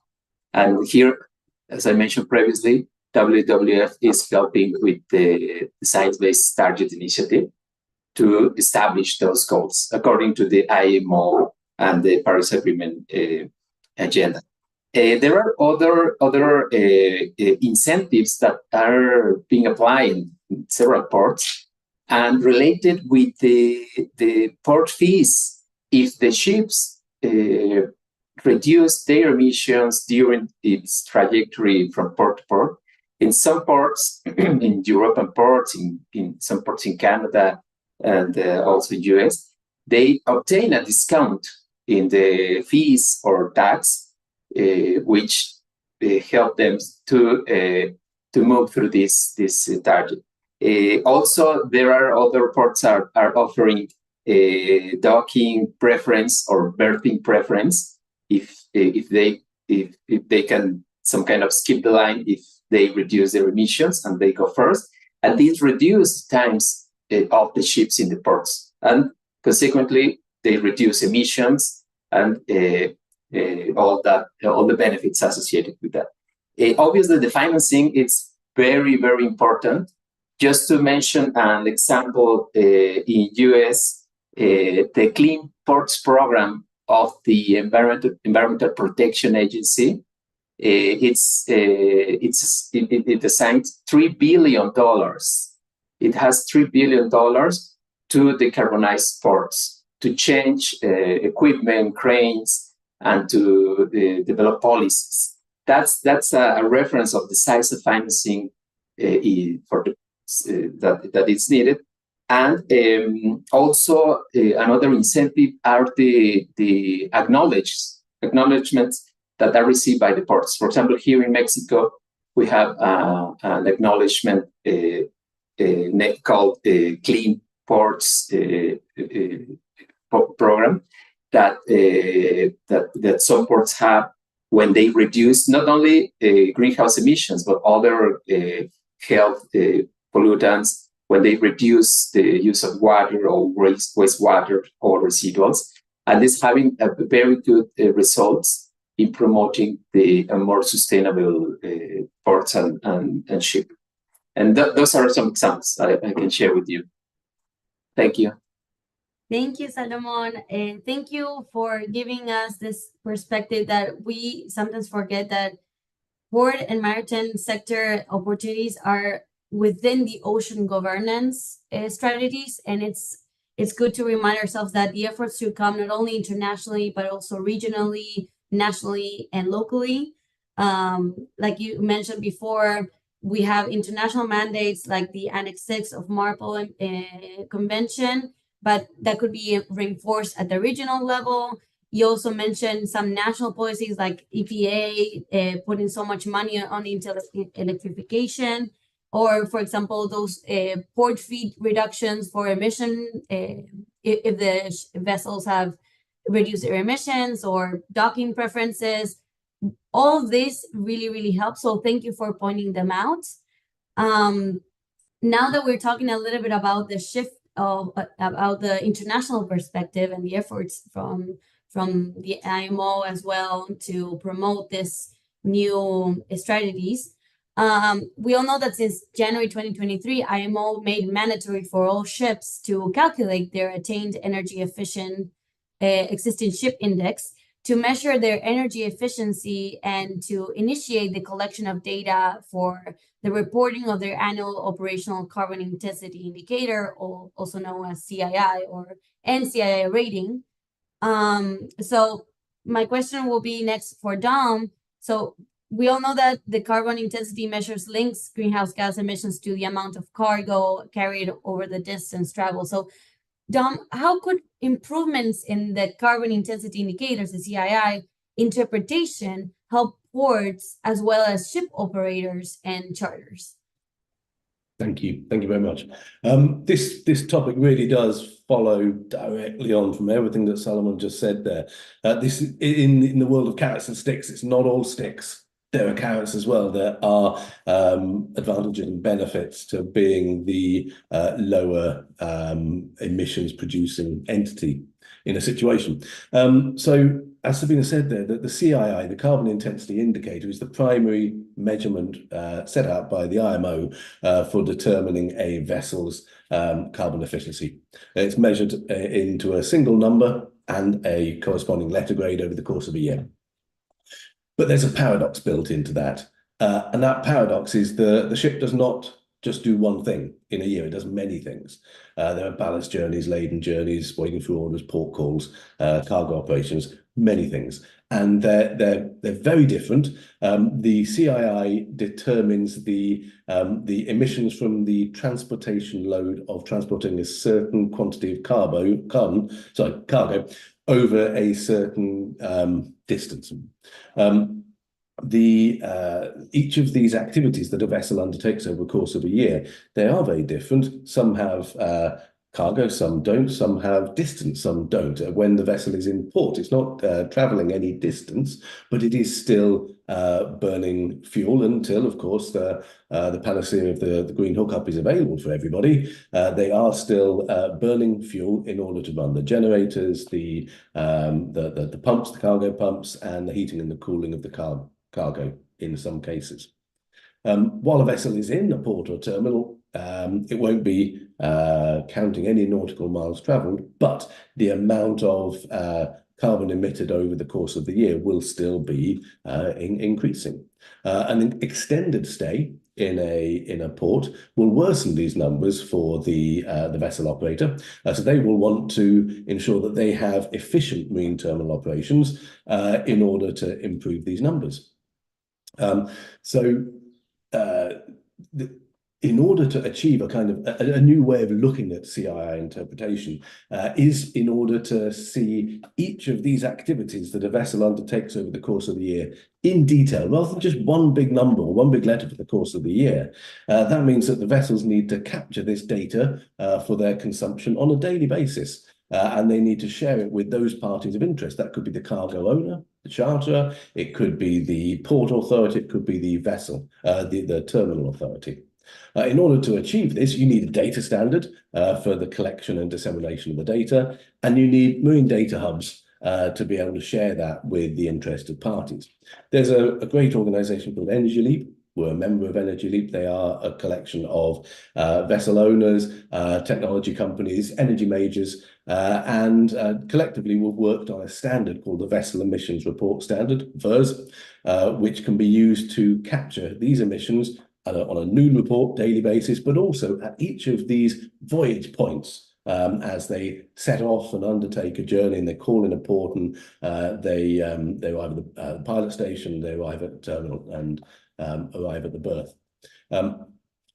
And here, as I mentioned previously, WWF is helping with the Science-Based Target Initiative to establish those goals according to the IMO and the Paris Agreement agenda. There are other incentives that are being applied in several ports and related with the port fees. If the ships reduce their emissions during its trajectory from port to port. In some ports, in European ports, in some ports in Canada, and also US, they obtain a discount in the fees or tax, which help them to move through this target. Also, there are other ports are offering a docking preference or berthing preference if they can some kind of skip the line if they reduce their emissions and they go first, and these reduce times of the ships in the ports, and consequently they reduce emissions and all the benefits associated with that. Obviously, the financing is very, very important. Just to mention an example, in US, the Clean Ports program of the Environmental Protection Agency, it assigned $3 billion. It has $3 billion to decarbonize ports, to change equipment, cranes, and to develop policies. That's a reference of the size of financing for that is needed. And also another incentive are the acknowledgements that are received by the ports. For example, here in Mexico, we have an acknowledgement called Clean Ports program that some ports have when they reduce not only greenhouse emissions, but other health pollutants, when they reduce the use of water or wastewater or residuals. And it's having a very good results in promoting the more sustainable ports and shipping. And those are some examples I can share with you. Thank you. Thank you, Salomon, and thank you for giving us this perspective that we sometimes forget that port and maritime sector opportunities are within the ocean governance strategies, and it's good to remind ourselves that the efforts to come not only internationally but also regionally, nationally, and locally. Like you mentioned before, we have international mandates like the Annex 6 of MARPOL Convention, but that could be reinforced at the regional level. You also mentioned some national policies like EPA putting so much money on electrification, or for example, those port fee reductions for emission if the vessels have reduced their emissions, or docking preferences. All of this really, really helps. So thank you for pointing them out. Now that we're talking a little bit about the shift about the international perspective and the efforts from the IMO as well to promote this new strategies. We all know that since January 2023, IMO made mandatory for all ships to calculate their attained energy efficient existing ship index to measure their energy efficiency and to initiate the collection of data for the reporting of their annual operational carbon intensity indicator, or also known as CII or NCII rating. So my question will be next for Dom. So we all know that the carbon intensity measures links greenhouse gas emissions to the amount of cargo carried over the distance traveled. So Dom, how could improvements in the carbon intensity indicators, the CII, interpretation help ports as well as ship operators and charters? Thank you. Thank you very much. This topic really does follow directly on from everything that Salomon just said there. This in the world of carrots and sticks, it's not all sticks. There are carrots as well. There are advantages and benefits to being the lower emissions producing entity in a situation. So as Sabina said there, that the CII, the carbon intensity indicator, is the primary measurement set out by the IMO for determining a vessel's carbon efficiency. It's measured into a single number and a corresponding letter grade over the course of a year. But there's a paradox built into that. And that paradox is the ship does not just do one thing in a year. It does many things. There are ballast journeys, laden journeys, waiting for orders, port calls, cargo operations, many things. And they're very different. The CII determines the emissions from the transportation load of transporting a certain quantity of cargo over a certain distance. Each of these activities that a vessel undertakes over the course of a year, they are very different. Some have cargo, some don't, some have distance, some don't. When the vessel is in port, it's not traveling any distance, but it is still burning fuel until, of course, the panacea of the green hookup is available for everybody. They are still burning fuel in order to run the generators, the pumps, the cargo pumps, and the heating and the cooling of the cargo in some cases. While a vessel is in a port or terminal, it won't be counting any nautical miles traveled, but the amount of carbon emitted over the course of the year will still be increasing. An extended stay in a port will worsen these numbers for the vessel operator. So they will want to ensure that they have efficient marine terminal operations in order to improve these numbers. In order to achieve a kind of a new way of looking at CII interpretation is in order to see each of these activities that a vessel undertakes over the course of the year in detail, rather than just one big number or one big letter for the course of the year. That means that the vessels need to capture this data for their consumption on a daily basis. And they need to share it with those parties of interest. That could be the cargo owner, the charterer, it could be the port authority, it could be the vessel, the terminal authority. In order to achieve this, you need a data standard for the collection and dissemination of the data, and you need marine data hubs to be able to share that with the interested parties. There's a great organization called Energy Leap. We're a member of Energy Leap. They are a collection of vessel owners, technology companies, energy majors, and collectively we've worked on a standard called the Vessel Emissions Report Standard, VERS, which can be used to capture these emissions on a noon report daily basis, but also at each of these voyage points as they set off and undertake a journey, and they call in a port, and they arrive at the pilot station, they arrive at the terminal, and arrive at the berth.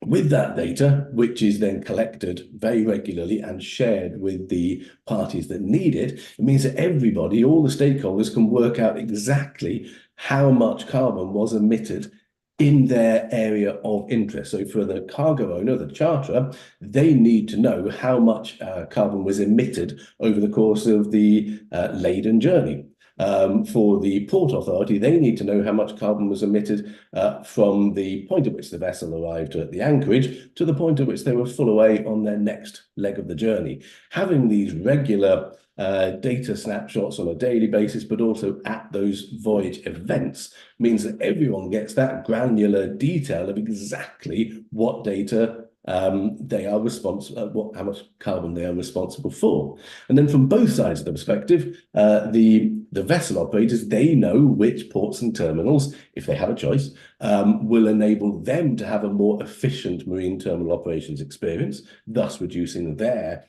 With that data, which is then collected very regularly and shared with the parties that need it, it means that everybody, all the stakeholders, can work out exactly how much carbon was emitted in their area of interest. So for the cargo owner, the charterer, they need to know how much carbon was emitted over the course of the laden journey. For the port authority, they need to know how much carbon was emitted from the point at which the vessel arrived at the anchorage to the point at which they were full away on their next leg of the journey. Having these regular data snapshots on a daily basis, but also at those voyage events, means that everyone gets that granular detail of exactly what data they are responsible, how much carbon they are responsible for. And then from both sides of the perspective, the vessel operators, they know which ports and terminals, if they have a choice, will enable them to have a more efficient marine terminal operations experience, thus reducing their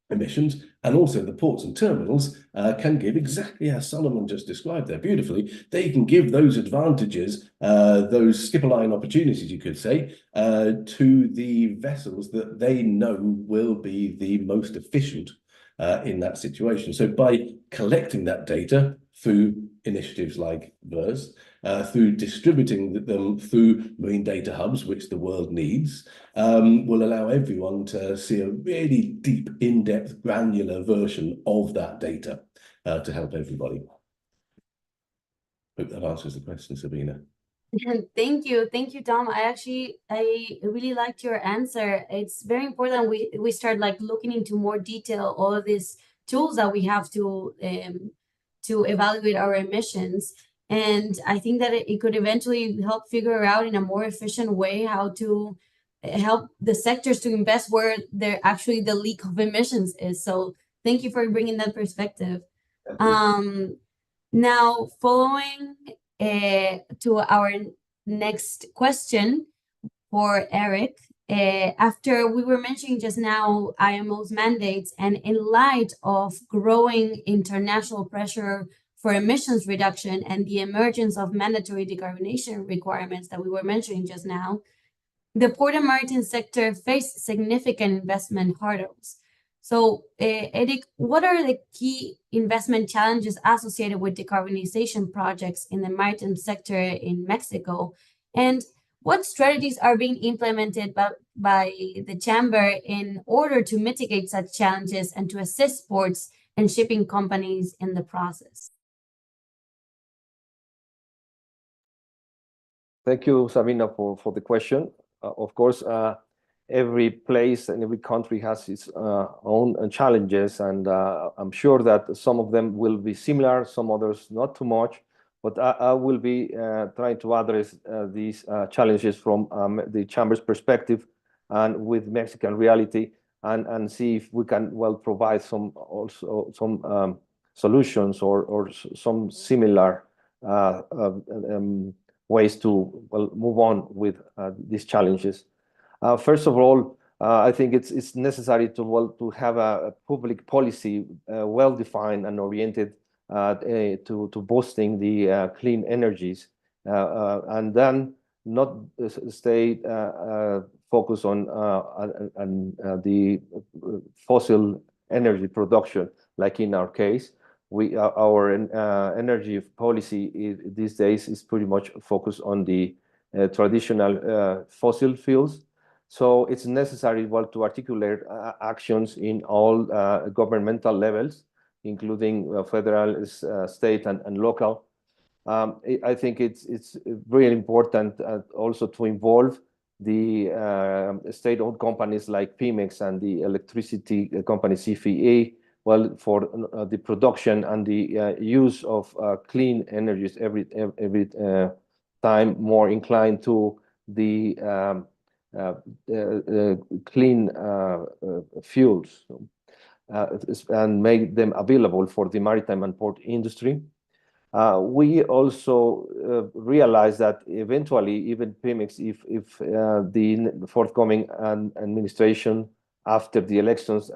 emissions. And also the ports and terminals can give, exactly as Solomon just described there beautifully, they can give those advantages, those skip-a-line opportunities, you could say, to the vessels that they know will be the most efficient in that situation. So by collecting that data through initiatives like VERS, through distributing them through marine data hubs, which the world needs, will allow everyone to see a really deep, in-depth, granular version of that data to help everybody. Hope that answers the question, Sabina. Thank you, Tom. I really liked your answer. It's very important we start like looking into more detail all of these tools that we have to evaluate our emissions. And I think that it could eventually help figure out in a more efficient way how to help the sectors to invest where they're actually the leak of emissions is. So thank you for bringing that perspective. Now, following to our next question for Eric. After we were mentioning just now IMO's mandates, and in light of growing international pressure for emissions reduction and the emergence of mandatory decarbonization requirements that we were mentioning just now, the port and maritime sector faced significant investment hurdles. So, Eric, what are the key investment challenges associated with decarbonization projects in the maritime sector in Mexico? And what strategies are being implemented by the Chamber in order to mitigate such challenges and to assist ports and shipping companies in the process? Thank you, Sabina, for the question. Of course, every place and every country has its own challenges, and I'm sure that some of them will be similar, some others not too much. But I will be trying to address these challenges from the Chamber's perspective and with Mexican reality, and see if we can provide some solutions or some similar ways to move on with these challenges. First of all, I think it's necessary to have a public policy well defined and oriented to boosting the clean energies, and then not stay focused on the fossil energy production, like in our case. Our energy policy these days is pretty much focused on the traditional fossil fuels. So it's necessary to articulate actions in all governmental levels, including federal, state, and local. I think it's really important also to involve the state-owned companies like Pemex and the electricity company CFE, for the production and the use of clean energies every time more inclined to the clean fuels, and make them available for the maritime and port industry. We also realize that eventually, even Pemex, if the forthcoming administration after the elections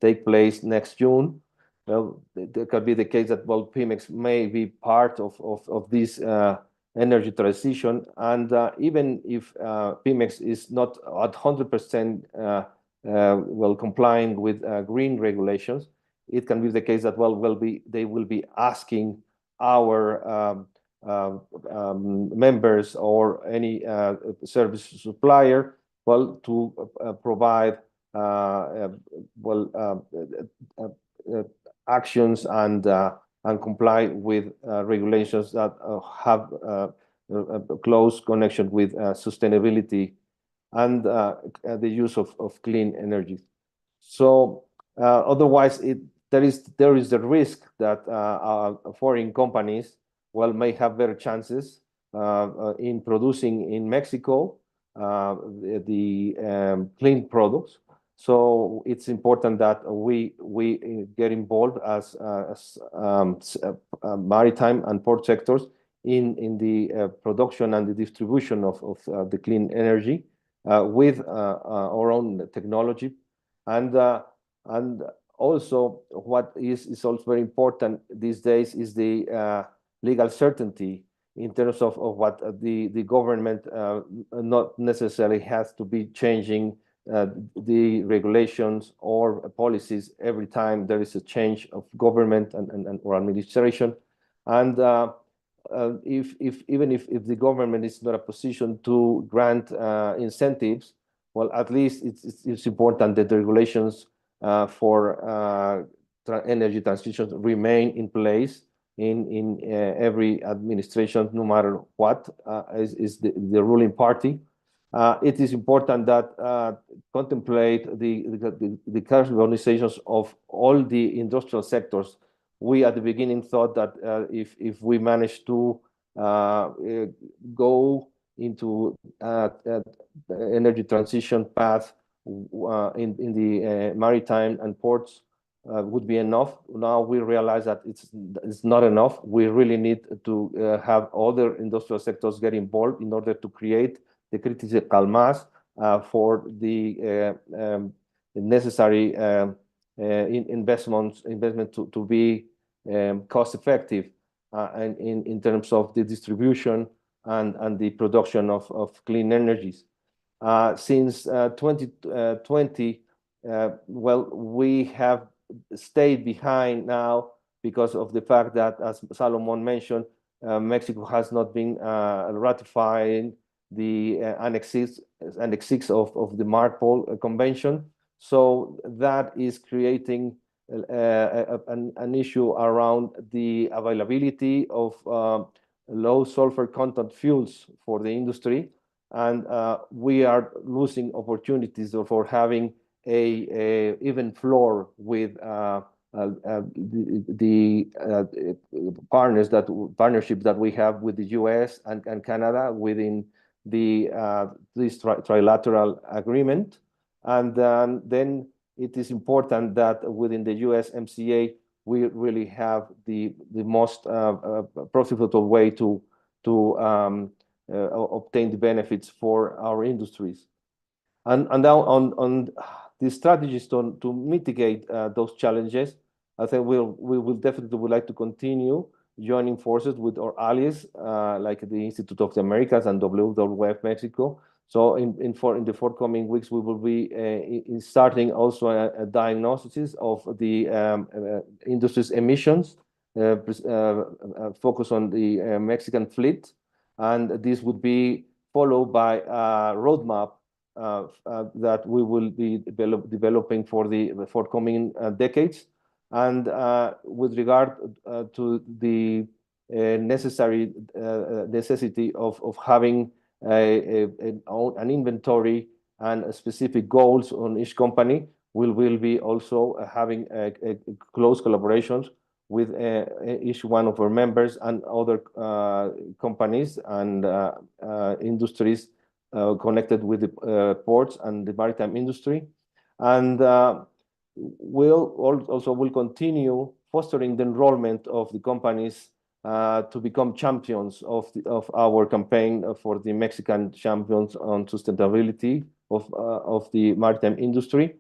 take place next June, there could be the case that Pemex may be part of this energy transition, and even if Pemex is not at 100% complying with green regulations, it can be the case that they will be asking our members or any service supplier to provide actions and comply with regulations that have a close connection with sustainability and the use of clean energy. So otherwise, there is the risk that foreign companies may have better chances in producing in Mexico the clean products. So it's important that we get involved as maritime and port sectors in the production and the distribution of the clean energy with our own technology, and also what is also very important these days is the legal certainty in terms of what the government not necessarily has to be changing the regulations or policies every time there is a change of government and or administration. And even if the government is not a position to grant incentives, at least it's important that the regulations for energy transition remain in place in every administration, no matter what is the ruling party. It is important that contemplate the decarbonizations of all the industrial sectors. We at the beginning thought that if we manage to go into energy transition path in the maritime and ports would be enough. Now we realize that it's not enough. We really need to have other industrial sectors get involved in order to create the critical mass for the necessary investment to be cost effective and in terms of the distribution and the production of clean energies. Since 2020, well, we have stayed behind now because of the fact that, as Salomon mentioned, Mexico has not been ratifying the Annex 6 of the MARPOL Convention. So that is creating an issue around the availability of low sulfur content fuels for the industry. And we are losing opportunities for having a even floor with the partnership that we have with the US and Canada within the this trilateral agreement. And then it is important that within the USMCA we really have the most profitable way to obtain the benefits for our industries. And now on the strategies to mitigate those challenges, I think we will definitely would like to continue joining forces with our allies like the Institute of the Americas and WWF Mexico. So in the forthcoming weeks, we will be starting also a diagnosis of the industry's emissions, focus on the Mexican fleet, and this would be followed by a roadmap that we will be developing for the forthcoming decades. And with regard to the necessity of having an inventory and specific goals on each company, we will be also having a close collaborations with each one of our members and other companies and industries connected with the ports and the maritime industry. And we'll also continue fostering the enrollment of the companies to become champions of our campaign for the Mexican champions on sustainability of the maritime industry.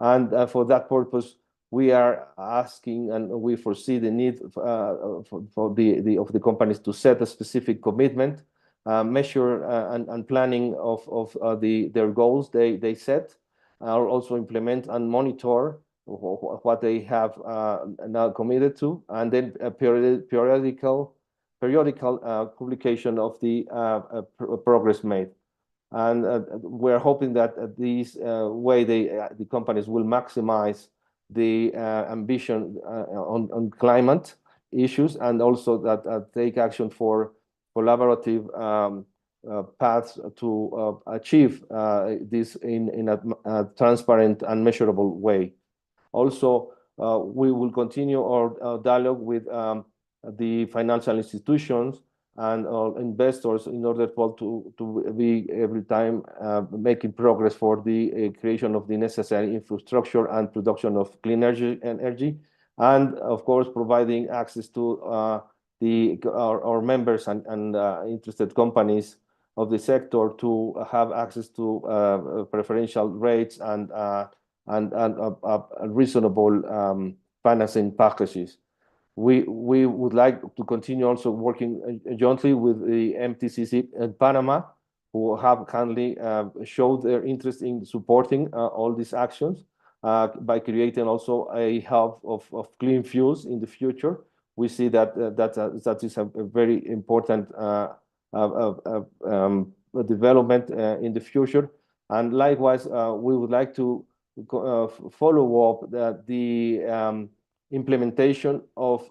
And for that purpose, we are asking and we foresee the need for the companies to set a specific commitment, measure and planning of their goals they set, or also implement and monitor what they have now committed to, and then a periodical publication of the progress made. And we're hoping that this way the companies will maximize the ambition on climate issues, and also that take action for collaborative paths to achieve this in a transparent and measurable way. Also, we will continue our dialogue with the financial institutions and investors in order to be every time making progress for the creation of the necessary infrastructure and production of clean energy, and of course providing access to our members and interested companies of the sector to have access to preferential rates and reasonable financing packages. We would like to continue also working jointly with the MTCC in Panama, who have kindly showed their interest in supporting all these actions by creating also a hub of clean fuels in the future. We see that that is a very important development in the future. And likewise, we would like to follow up the implementation of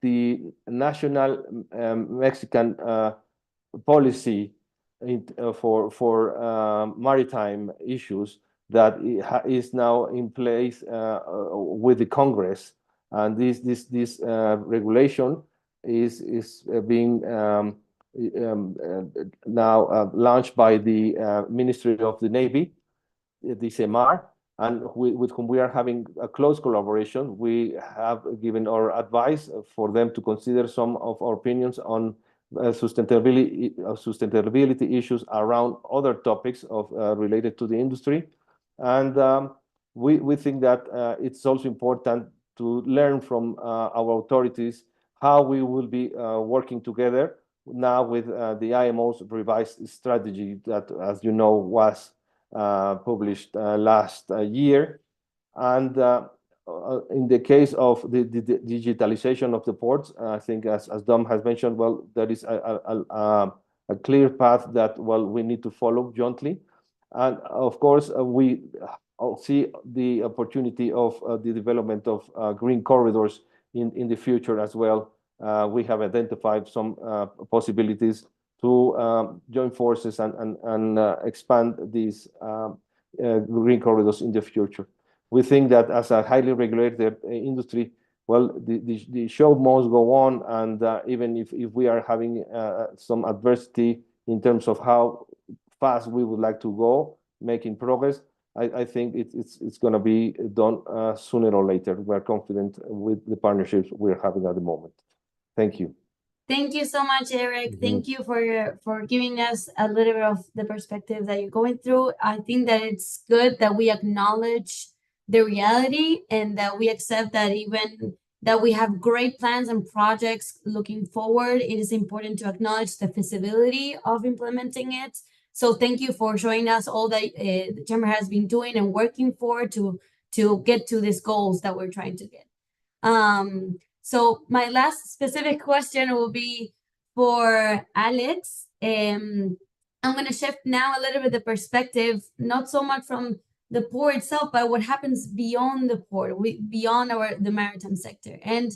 the national Mexican policy for maritime issues that is now in place with the Congress. And this regulation is being now launched by the Ministry of the Navy, the CEMAR, and with whom we are having a close collaboration. We have given our advice for them to consider some of our opinions on sustainability issues around other topics related to the industry. And we think that it's also important to learn from our authorities how we will be working together now with the IMO's revised strategy that, as you know, was published last year. And in the case of the digitalization of the ports, I think as Dom has mentioned, well, there is a clear path that, well, we need to follow jointly. And of course, we see the opportunity of the development of green corridors in the future as well. We have identified some possibilities to join forces and expand these green corridors in the future. We think that as a highly regulated industry, well, the show must go on, and even if we are having some adversity in terms of how fast we would like to go, making progress, I think it's going to be done sooner or later. We're confident with the partnerships we're having at the moment. Thank you. Thank you so much, Eric. Thank you for giving us a little bit of the perspective that you're going through. I think that it's good that we acknowledge the reality and that we accept that even that we have great plans and projects looking forward, it is important to acknowledge the feasibility of implementing it. So thank you for showing us all that the Chamber has been doing and working for to get to these goals that we're trying to get. So my last specific question will be for Alex. I'm going to shift now a little bit the perspective, not so much from the port itself, but what happens beyond the port, beyond the maritime sector. And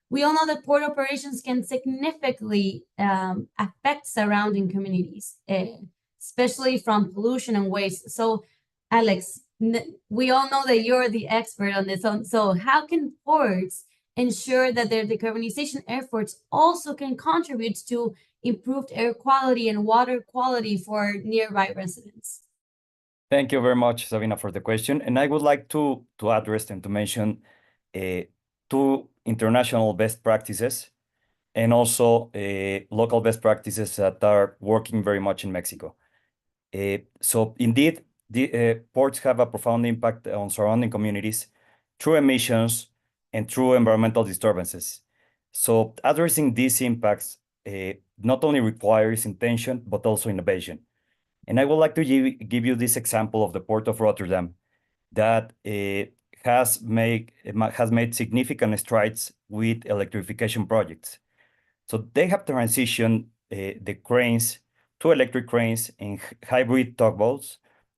we all know that port operations can significantly affect surrounding communities, especially from pollution and waste. So, Alex, we all know that you're the expert on this. So how can ports ensure that their decarbonization efforts also can contribute to improved air quality and water quality for nearby residents? Thank you very much, Sabina, for the question. And I would like to address and to mention two international best practices and also local best practices that are working very much in Mexico. So indeed, the ports have a profound impact on surrounding communities through emissions and through environmental disturbances. So addressing these impacts not only requires intention, but also innovation. And I would like to give you this example of the Port of Rotterdam that has made significant strides with electrification projects. So they have transitioned the cranes to electric cranes and hybrid tugboats,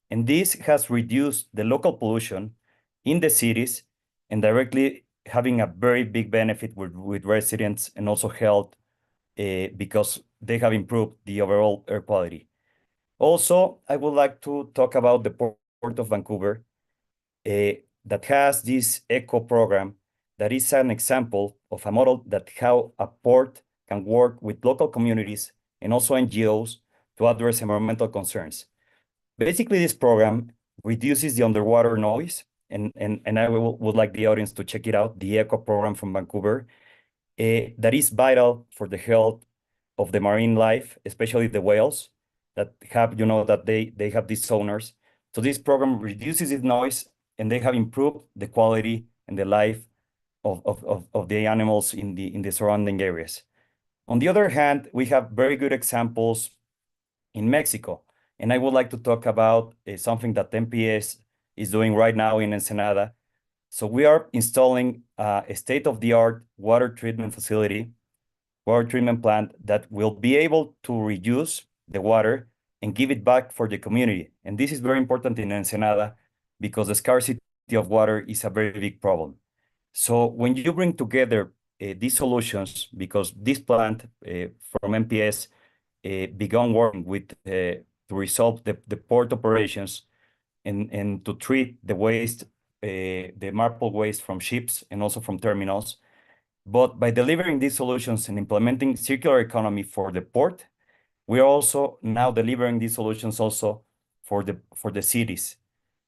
and this has reduced the local pollution in the cities and directly having a very big benefit with residents and also health because they have improved the overall air quality. Also, I would like to talk about the Port of Vancouver that has this eco program that is an example of a model that how a port can work with local communities and also NGOs to address environmental concerns. Basically, this program reduces the underwater noise, and I would like the audience to check it out, the eco program from Vancouver, that is vital for the health of the marine life, especially the whales that have, that they have these sonars. So this program reduces its noise, and they have improved the quality and the life of the animals in the surrounding areas. On the other hand, we have very good examples in Mexico, and I would like to talk about something that MPS is doing right now in Ensenada. So we are installing a state-of-the-art water treatment plant that will be able to reduce the water and give it back for the community. And this is very important in Ensenada because the scarcity of water is a very big problem. So when you bring together these solutions, because this plant from MPS began working with to resolve the port operations and to treat the waste, the marble waste from ships and also from terminals. But by delivering these solutions and implementing circular economy for the port, we are also now delivering these solutions also for the cities.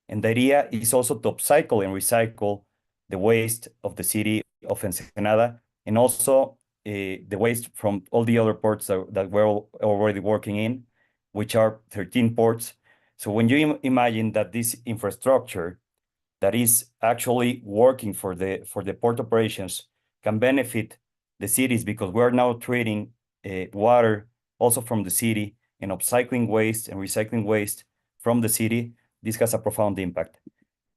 And the idea is also to upcycle and recycle the waste of the city of Ensenada and also the waste from all the other ports that we're already working in, which are 13 ports. So when you imagine that this infrastructure that is actually working for the port operations can benefit the cities, because we're now treating water also from the city and upcycling waste and recycling waste from the city, this has a profound impact.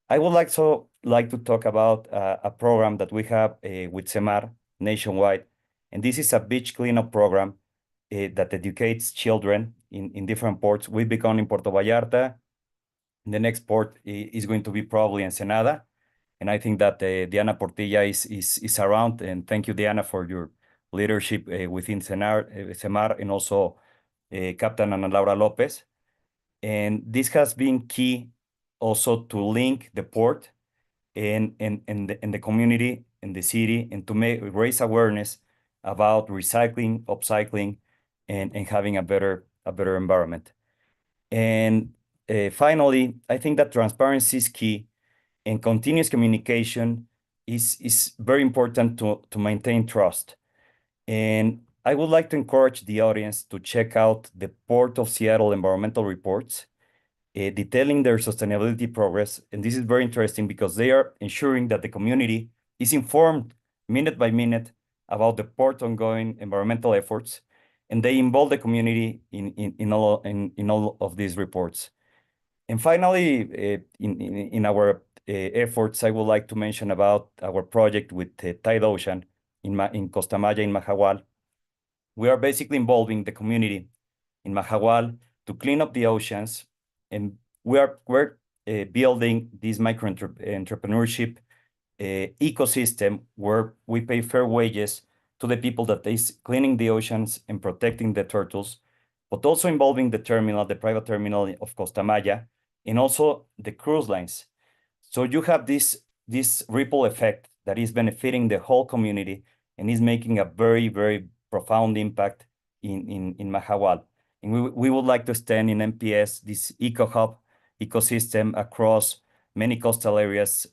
I would also like to talk about a program that we have with CEMAR nationwide, and this is a beach cleanup program that educates children in different ports. We've begun in Puerto Vallarta. The next port is going to be probably Ensenada, and I think that Diana Portilla is around, and thank you, Diana, for your leadership within CEMAR, and also Captain Ana Laura Lopez. And this has been key also to link the port and the community in the city, and to raise awareness about recycling, upcycling, and having a better environment. And finally, I think that transparency is key, and continuous communication is very important to maintain trust. And I would like to encourage the audience to check out the Port of Seattle environmental reports, detailing their sustainability progress. And this is very interesting because they are ensuring that the community is informed minute by minute about the port's ongoing environmental efforts, and they involve the community in all of these reports. And finally, in our efforts, I would like to mention about our project with Tide Ocean in Costa Maya in Mahahual. We are basically involving the community in Mahahual to clean up the oceans, and we're building this micro-entrepreneurship ecosystem where we pay fair wages to the people that is cleaning the oceans and protecting the turtles, but also involving the terminal, the private terminal of Costa Maya, and also the cruise lines. So you have this ripple effect that is benefiting the whole community and is making a very, very profound impact in Mahahual. And we would like to extend in MPS this eco-hub ecosystem across many coastal areas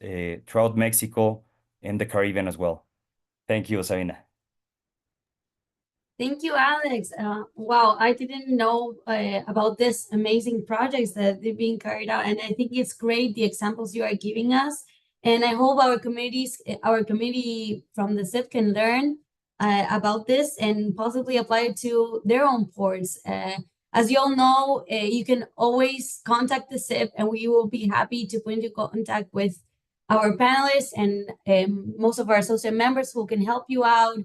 throughout Mexico and the Caribbean as well. Thank you, Sabina. Thank you, Alex. Wow, I didn't know about this amazing projects that they're being carried out, and I think it's great the examples you are giving us. And I hope our community from the SIP can learn about this and possibly apply it to their own ports. As you all know, you can always contact the SIP, and we will be happy to put into contact with our panelists and most of our associate members who can help you out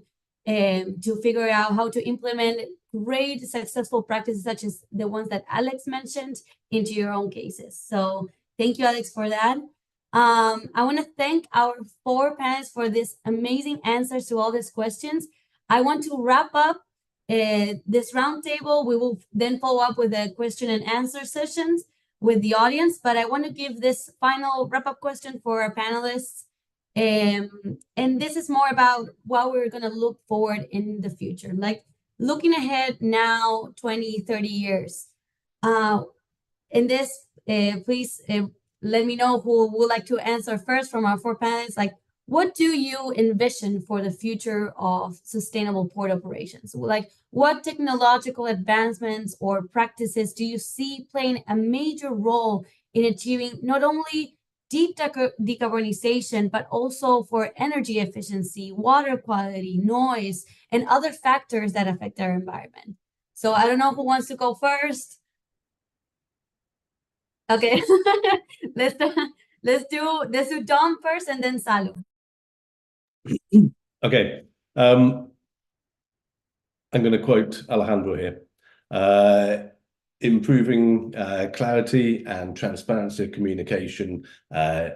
to figure out how to implement great successful practices such as the ones that Alex mentioned into your own cases. So thank you, Alex, for that. I want to thank our 4 panelists for this amazing answers to all these questions. I want to wrap up this roundtable. We will then follow up with a question and answer sessions with the audience, but I want to give this final wrap-up question for our panelists. And this is more about what we're going to look forward in the future, like looking ahead now 20, 30 years. In this, please let me know who would like to answer first from our 4 panelists. Like, what do you envision for the future of sustainable port operations? Like, what technological advancements or practices do you see playing a major role in achieving not only deep decarbonization, but also for energy efficiency, water quality, noise, and other factors that affect our environment? So I don't know who wants to go first. Okay, let's do Dom first and then Salu. Okay, I'm going to quote Alejandro here. Improving clarity and transparency of communication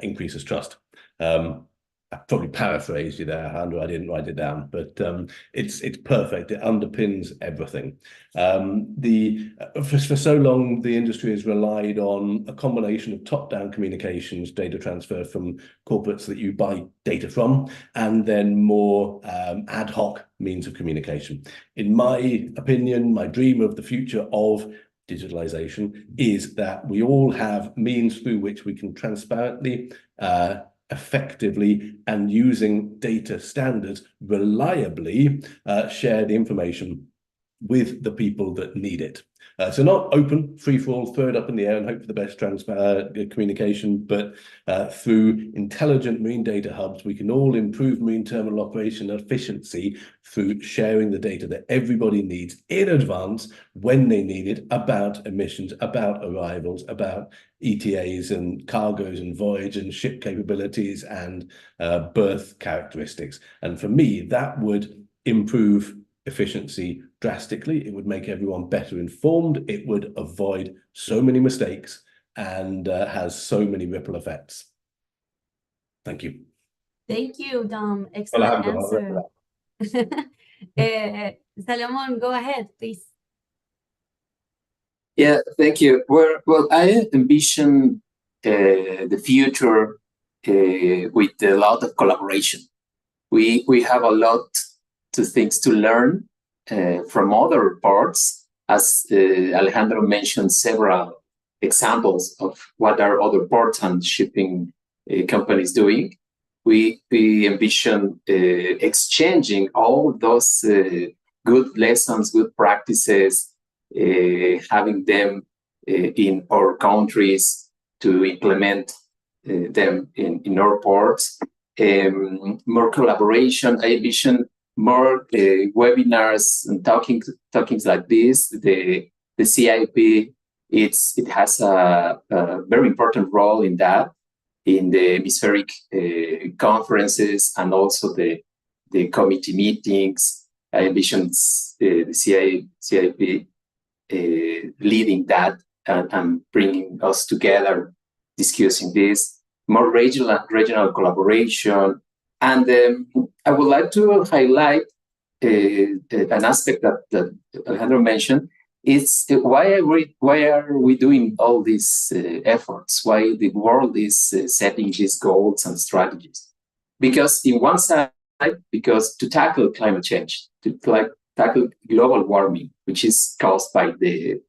increases trust. I probably paraphrased you there, Alejandro. I didn't write it down, but it's perfect. It underpins everything. For so long, the industry has relied on a combination of top-down communications, data transfer from corporates that you buy data from, and then more ad hoc means of communication. In my opinion, my dream of the future of digitalization is that we all have means through which we can transparently, effectively and using data standards reliably share the information with the people that need it. So not open, free for all, throw it up in the air and hope for the best communication, but through intelligent marine data hubs, we can all improve marine terminal operation efficiency through sharing the data that everybody needs in advance when they need it about emissions, about arrivals, about ETAs and cargoes and voyage and ship capabilities and berth characteristics. And for me, that would improve efficiency drastically. It would make everyone better informed. It would avoid so many mistakes and has so many ripple effects. Thank you. Thank you, Dom. Excellent answer. Salomon, go ahead, please. Yeah, thank you. Well, I envision the future with a lot of collaboration. We have a lot of things to learn from other ports, as Alejandro mentioned several examples of what are other ports and shipping companies doing. We envision exchanging all those good lessons, good practices, having them in our countries to implement them in our ports. More collaboration. I envision more webinars and talkings like this. The CIP, it has a very important role in that, in the hemispheric conferences and also the committee meetings. I envision the CIP leading that and bringing us together, discussing this, more regional collaboration. And I would like to highlight an aspect that Alejandro mentioned. It's why are we doing all these efforts? Why the world is setting these goals and strategies? Because in one side, because to tackle climate change, to tackle global warming, which is caused by the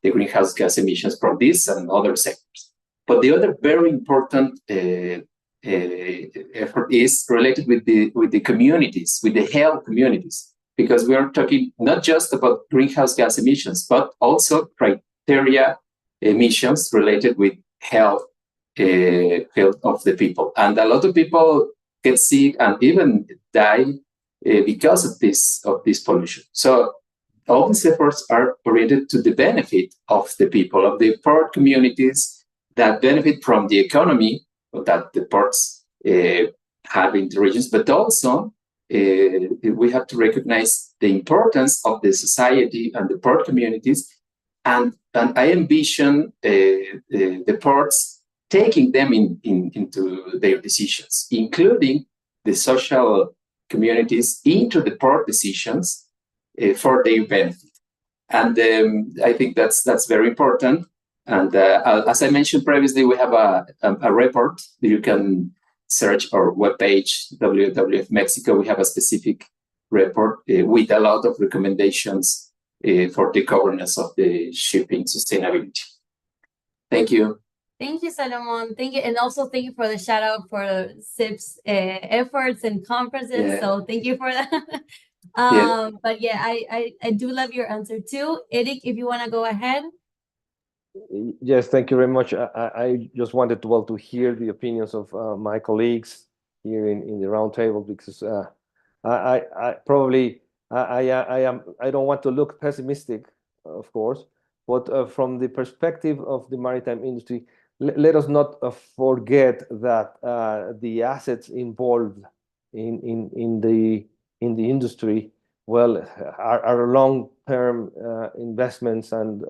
greenhouse gas emissions from this and other sectors. But the other very important effort is related with the communities, with the health communities, because we are talking not just about greenhouse gas emissions, but also criteria emissions related with health of the people. And a lot of people get sick and even die because of this pollution. So all these efforts are oriented to the benefit of the people, of the port communities that benefit from the economy that the ports have in the regions, but also we have to recognize the importance of the society and the port communities. And I envision the ports taking them into their decisions, including the social communities into the port decisions for their benefit. And I think that's very important. And as I mentioned previously, we have a report that you can search our webpage, WWF Mexico. We have a specific report with a lot of recommendations for the governance of the shipping sustainability. Thank you. Thank you, Salomon. Thank you. And also thank you for the shout out for SIP's efforts and conferences. Yeah. So thank you for that. Yeah. But yeah, I do love your answer too. Eric, if you want to go ahead. Yes, thank you very much. I just wanted to hear the opinions of my colleagues here in the roundtable, because I don't want to look pessimistic, of course, but from the perspective of the maritime industry, let us not forget that the assets involved in the industry, well, are long-term investments and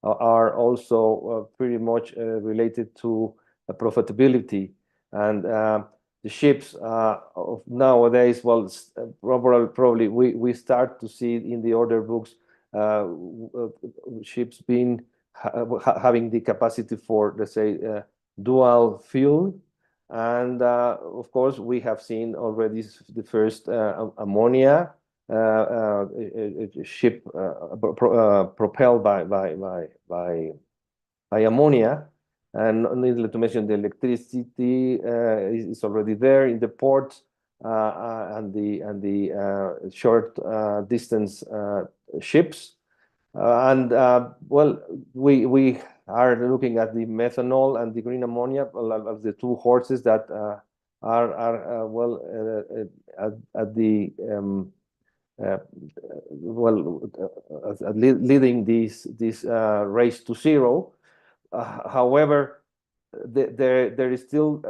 are also pretty much related to profitability. And the ships of nowadays, well, probably we start to see in the order books ships being having the capacity for, let's say, dual fuel. And of course, we have seen already the first ammonia ship propelled by ammonia. And needless to mention, the electricity is already there in the port, and the short distance ships. Well, we are looking at the methanol and the green ammonia as the two horses that are leading this race to zero. However, there is still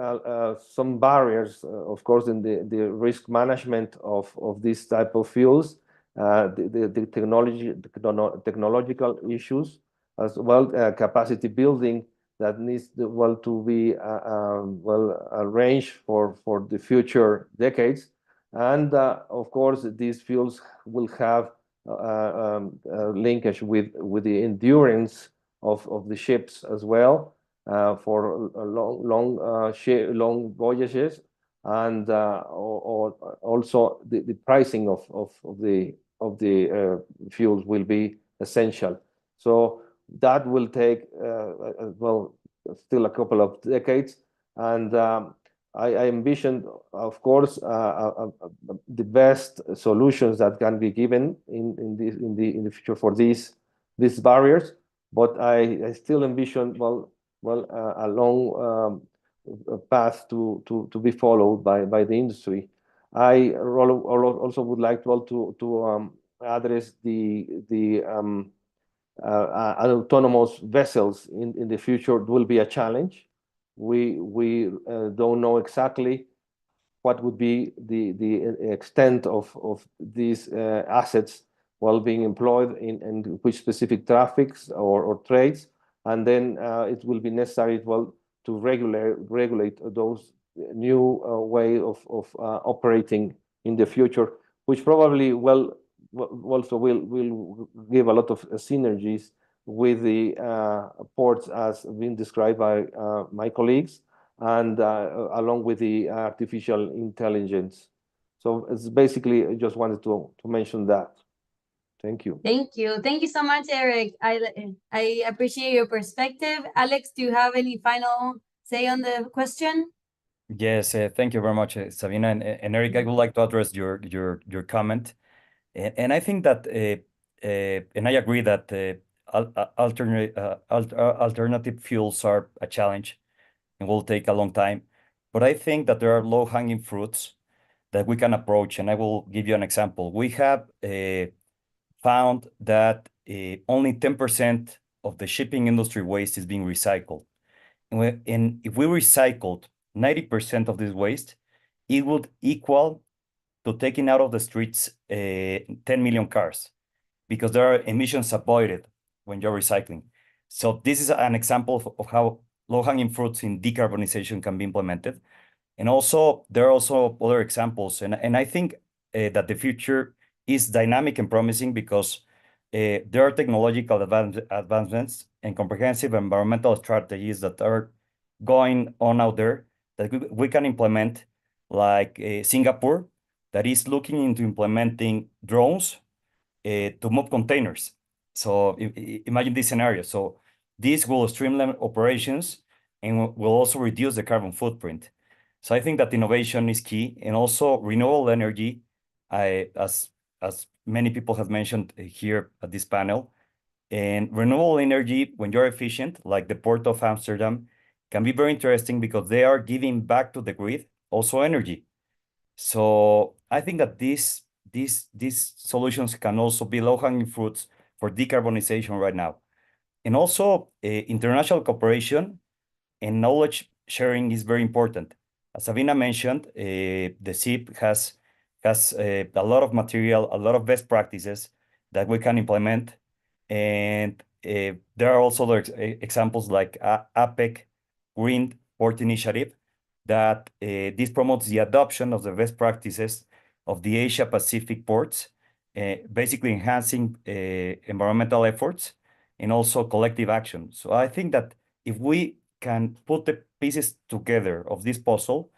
some barriers, of course, in the risk management of this type of fuels, the technological issues, as well, capacity building that needs to be arranged for the future decades. And of course, these fuels will have linkage with the endurance of the ships as well, for long voyages, and also the pricing of the fuels will be essential. So that will take still a couple of decades, and I envision, of course, the best solutions that can be given in the future for these barriers. But I still envision a long path to be followed by the industry. I also would like to address the autonomous vessels in the future will be a challenge. We don't know exactly what would be the extent of these assets while being employed in which specific traffics or trades, and then it will be necessary to regulate those new way of operating in the future, which probably also will give a lot of synergies with the ports as been described by my colleagues, and along with the artificial intelligence. So it's basically, I just wanted to mention that. Thank you. Thank you. Thank you so much, Eric. I appreciate your perspective. Alex, do you have any final say on the question? Yes, thank you very much, Sabina. And Eric, I would like to address your comment. And I think that, and I agree that alternative fuels are a challenge and will take a long time. But I think that there are low-hanging fruits that we can approach. And I will give you an example. We have found that only 10% of the shipping industry waste is being recycled. And if we recycled 90% of this waste, it would equal to taking out of the streets 10 million cars, because there are emissions avoided when you're recycling. So this is an example of how low-hanging fruits in decarbonization can be implemented. And also, there are also other examples. And I think that the future is dynamic and promising, because there are technological advancements and comprehensive environmental strategies that are going on out there that we can implement, like Singapore, that is looking into implementing drones to move containers. So imagine this scenario. So this will streamline operations and will also reduce the carbon footprint. So I think that innovation is key, and also renewable energy, as many people have mentioned here at this panel. And renewable energy, when you're efficient, like the Port of Amsterdam, can be very interesting because they are giving back to the grid also energy. So I think that these solutions can also be low-hanging fruits for decarbonization right now. And also international cooperation and knowledge sharing is very important. As Sabina mentioned, the SIP has a lot of material, a lot of best practices that we can implement. And there are also other examples like APEC Green Port Initiative, that this promotes the adoption of the best practices of the Asia-Pacific ports, basically enhancing environmental efforts and also collective action. So I think that if we can put the pieces together of this puzzle,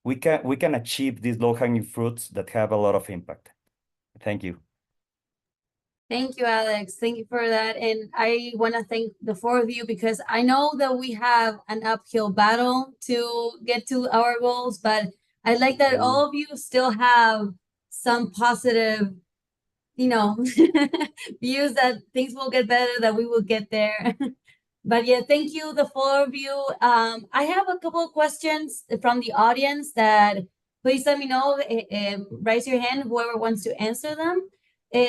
we can achieve these low-hanging fruits that have a lot of impact. Thank you. Thank you, Alex. Thank you for that. And I want to thank the four of you because I know that we have an uphill battle to get to our goals, but I like that all of you still have some positive, views that things will get better, that we will get there. But yeah, thank you, the four of you. I have a couple of questions from the audience that please let me know. Raise your hand, whoever wants to answer them.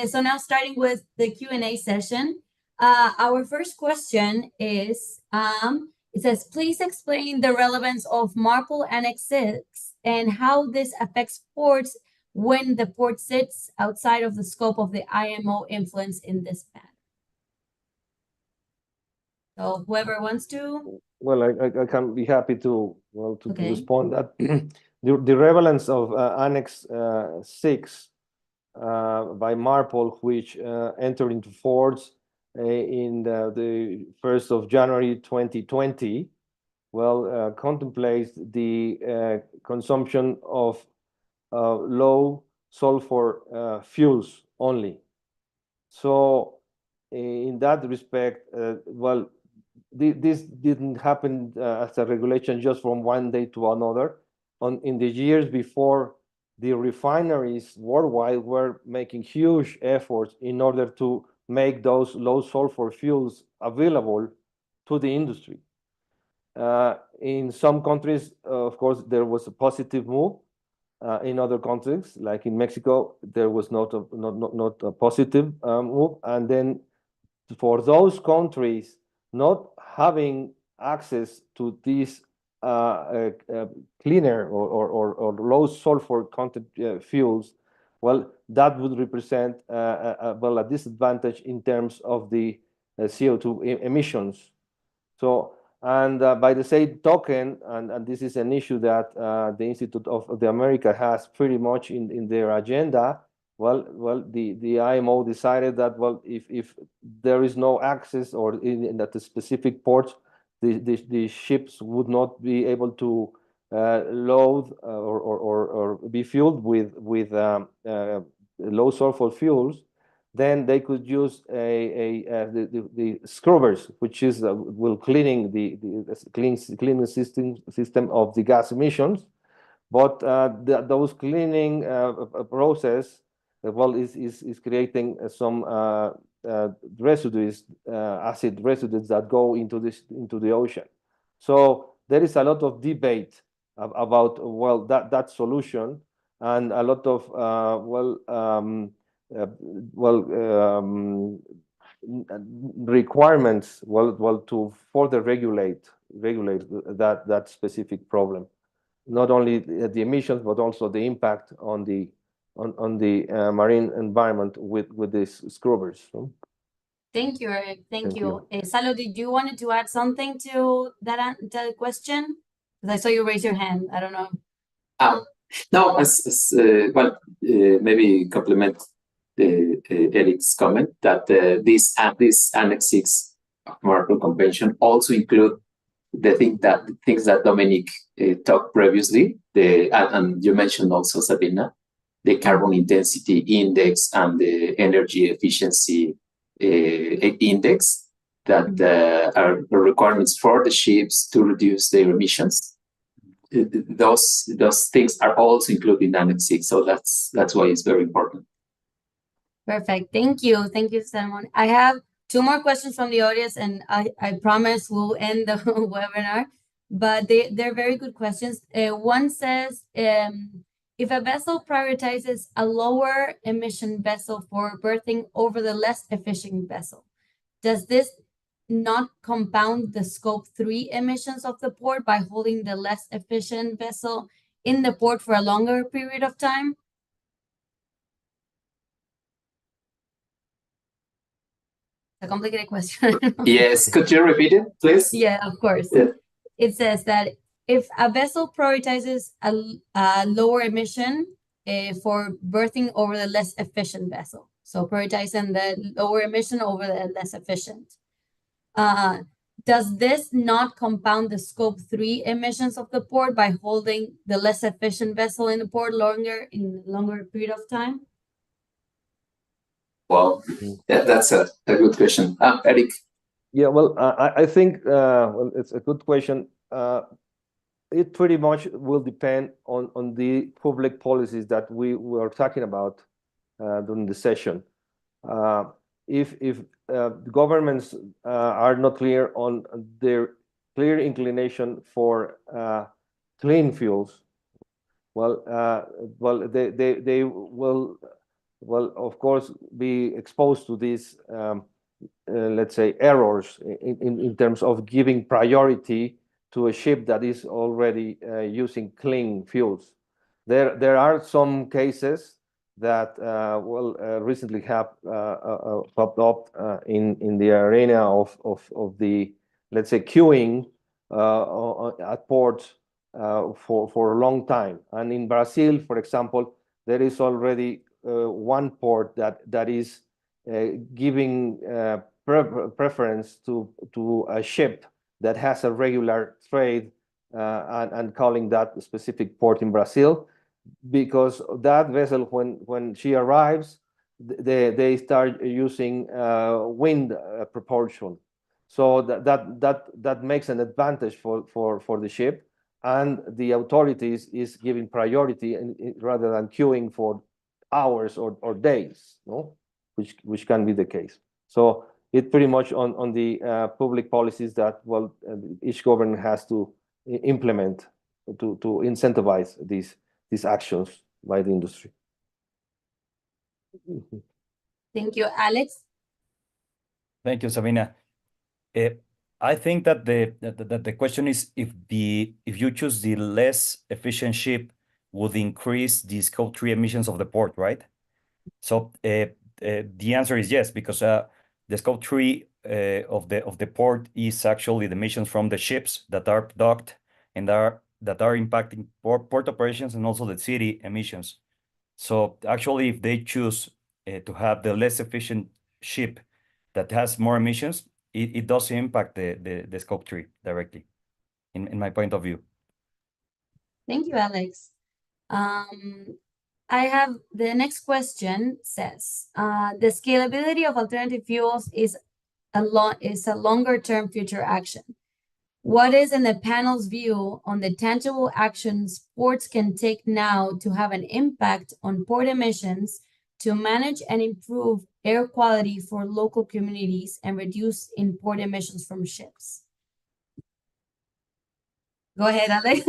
So now starting with the Q&A session, our first question is, it says, please explain the relevance of MARPOL Annex 6 and how this affects ports when the port sits outside of the scope of the IMO influence in this matter. So whoever wants to. Well, I can be happy to Okay. respond that the relevance of Annex 6 by MARPOL, which entered into force in the 1st of January 2020, contemplates the consumption of low sulfur fuels only. So in that respect, this didn't happen as a regulation just from one day to another. In the years before, the refineries worldwide were making huge efforts in order to make those low sulfur fuels available to the industry. In some countries, of course, there was a positive move. In other countries, like in Mexico, there was not a positive move. And then for those countries not having access to these cleaner or low sulfur content fuels, that would represent a disadvantage in terms of the CO2 emissions. So, and by the same token, and this is an issue that the Institute of the America has pretty much in their agenda, the IMO decided that, if there is no access or at the specific ports, the ships would not be able to load or be fueled with low sulfur fuels, then they could use the scrubbers, which is cleaning cleaning system of the gas emissions. But those cleaning process is creating some residues, acid residues that go into the ocean. So there is a lot of debate about that solution, and a lot of requirements to further regulate that specific problem, not only the emissions but also the impact on the marine environment with these scrubbers. Thank you, Eric. Thank you. Salo, did you want to add something to that question? Because I saw you raise your hand. I don't know. No, maybe complement Eric's comment that this Annex 6 of MARPOL Convention also include the things that Dominic talked previously, and you mentioned also, Sabina, the carbon intensity index and the energy efficiency index that are requirements for the ships to reduce their emissions. Those things are also included in Annex 6, so that's why it's very important. Perfect. Thank you, Salmon. I have two more questions from the audience, and I promise we'll end the webinar. But they're very good questions. One says, if a vessel prioritizes a lower emission vessel for berthing over the less efficient vessel, does this not compound the scope 3 emissions of the port by holding the less efficient vessel in the port for a longer period of time? A complicated question. Yes, could you repeat it, please? Yeah, of course. Yeah. It says that if a vessel prioritizes a lower emission for berthing over the less efficient vessel, so prioritizing the lower emission over the less efficient, does this not compound the scope 3 emissions of the port by holding the less efficient vessel in the port longer period of time? Well, that's a good question. Eric. Yeah, well, I think well, it's a good question. It pretty much will depend on the public policies that we were talking about during the session. If governments are not clear on their clear inclination for clean fuels, well, they will, well, of course, be exposed to these, let's say, errors in terms of giving priority to a ship that is already using clean fuels. There are some cases that recently have popped up in the arena of the, let's say, queuing at ports for a long time. And in Brazil, for example, there is already one port that is giving preference to a ship that has a regular trade and calling that specific port in Brazil, because that vessel, when she arrives, they start using wind propulsion. So that makes an advantage for the ship, and the authorities is giving priority rather than queuing for hours or days, no? Which can be the case. So it pretty much on the public policies that, well, each government has to implement to incentivize these actions by the industry. Thank you, Alex. Thank you, Sabina. I think that the question is if you choose the less efficient ship would increase the Scope 3 emissions of the port, right? So the answer is yes, because the Scope 3 of the port is actually the emissions from the ships that are docked and that are impacting port operations and also the city emissions. So actually, if they choose to have the less efficient ship that has more emissions, it does impact the Scope 3 directly, in my point of view. Thank you, Alex. I have the next question says, the scalability of alternative fuels is a longer-term future action. What is, in the panel's view, on the tangible actions ports can take now to have an impact on port emissions to manage and improve air quality for local communities and reduce import emissions from ships? Go ahead, Alex.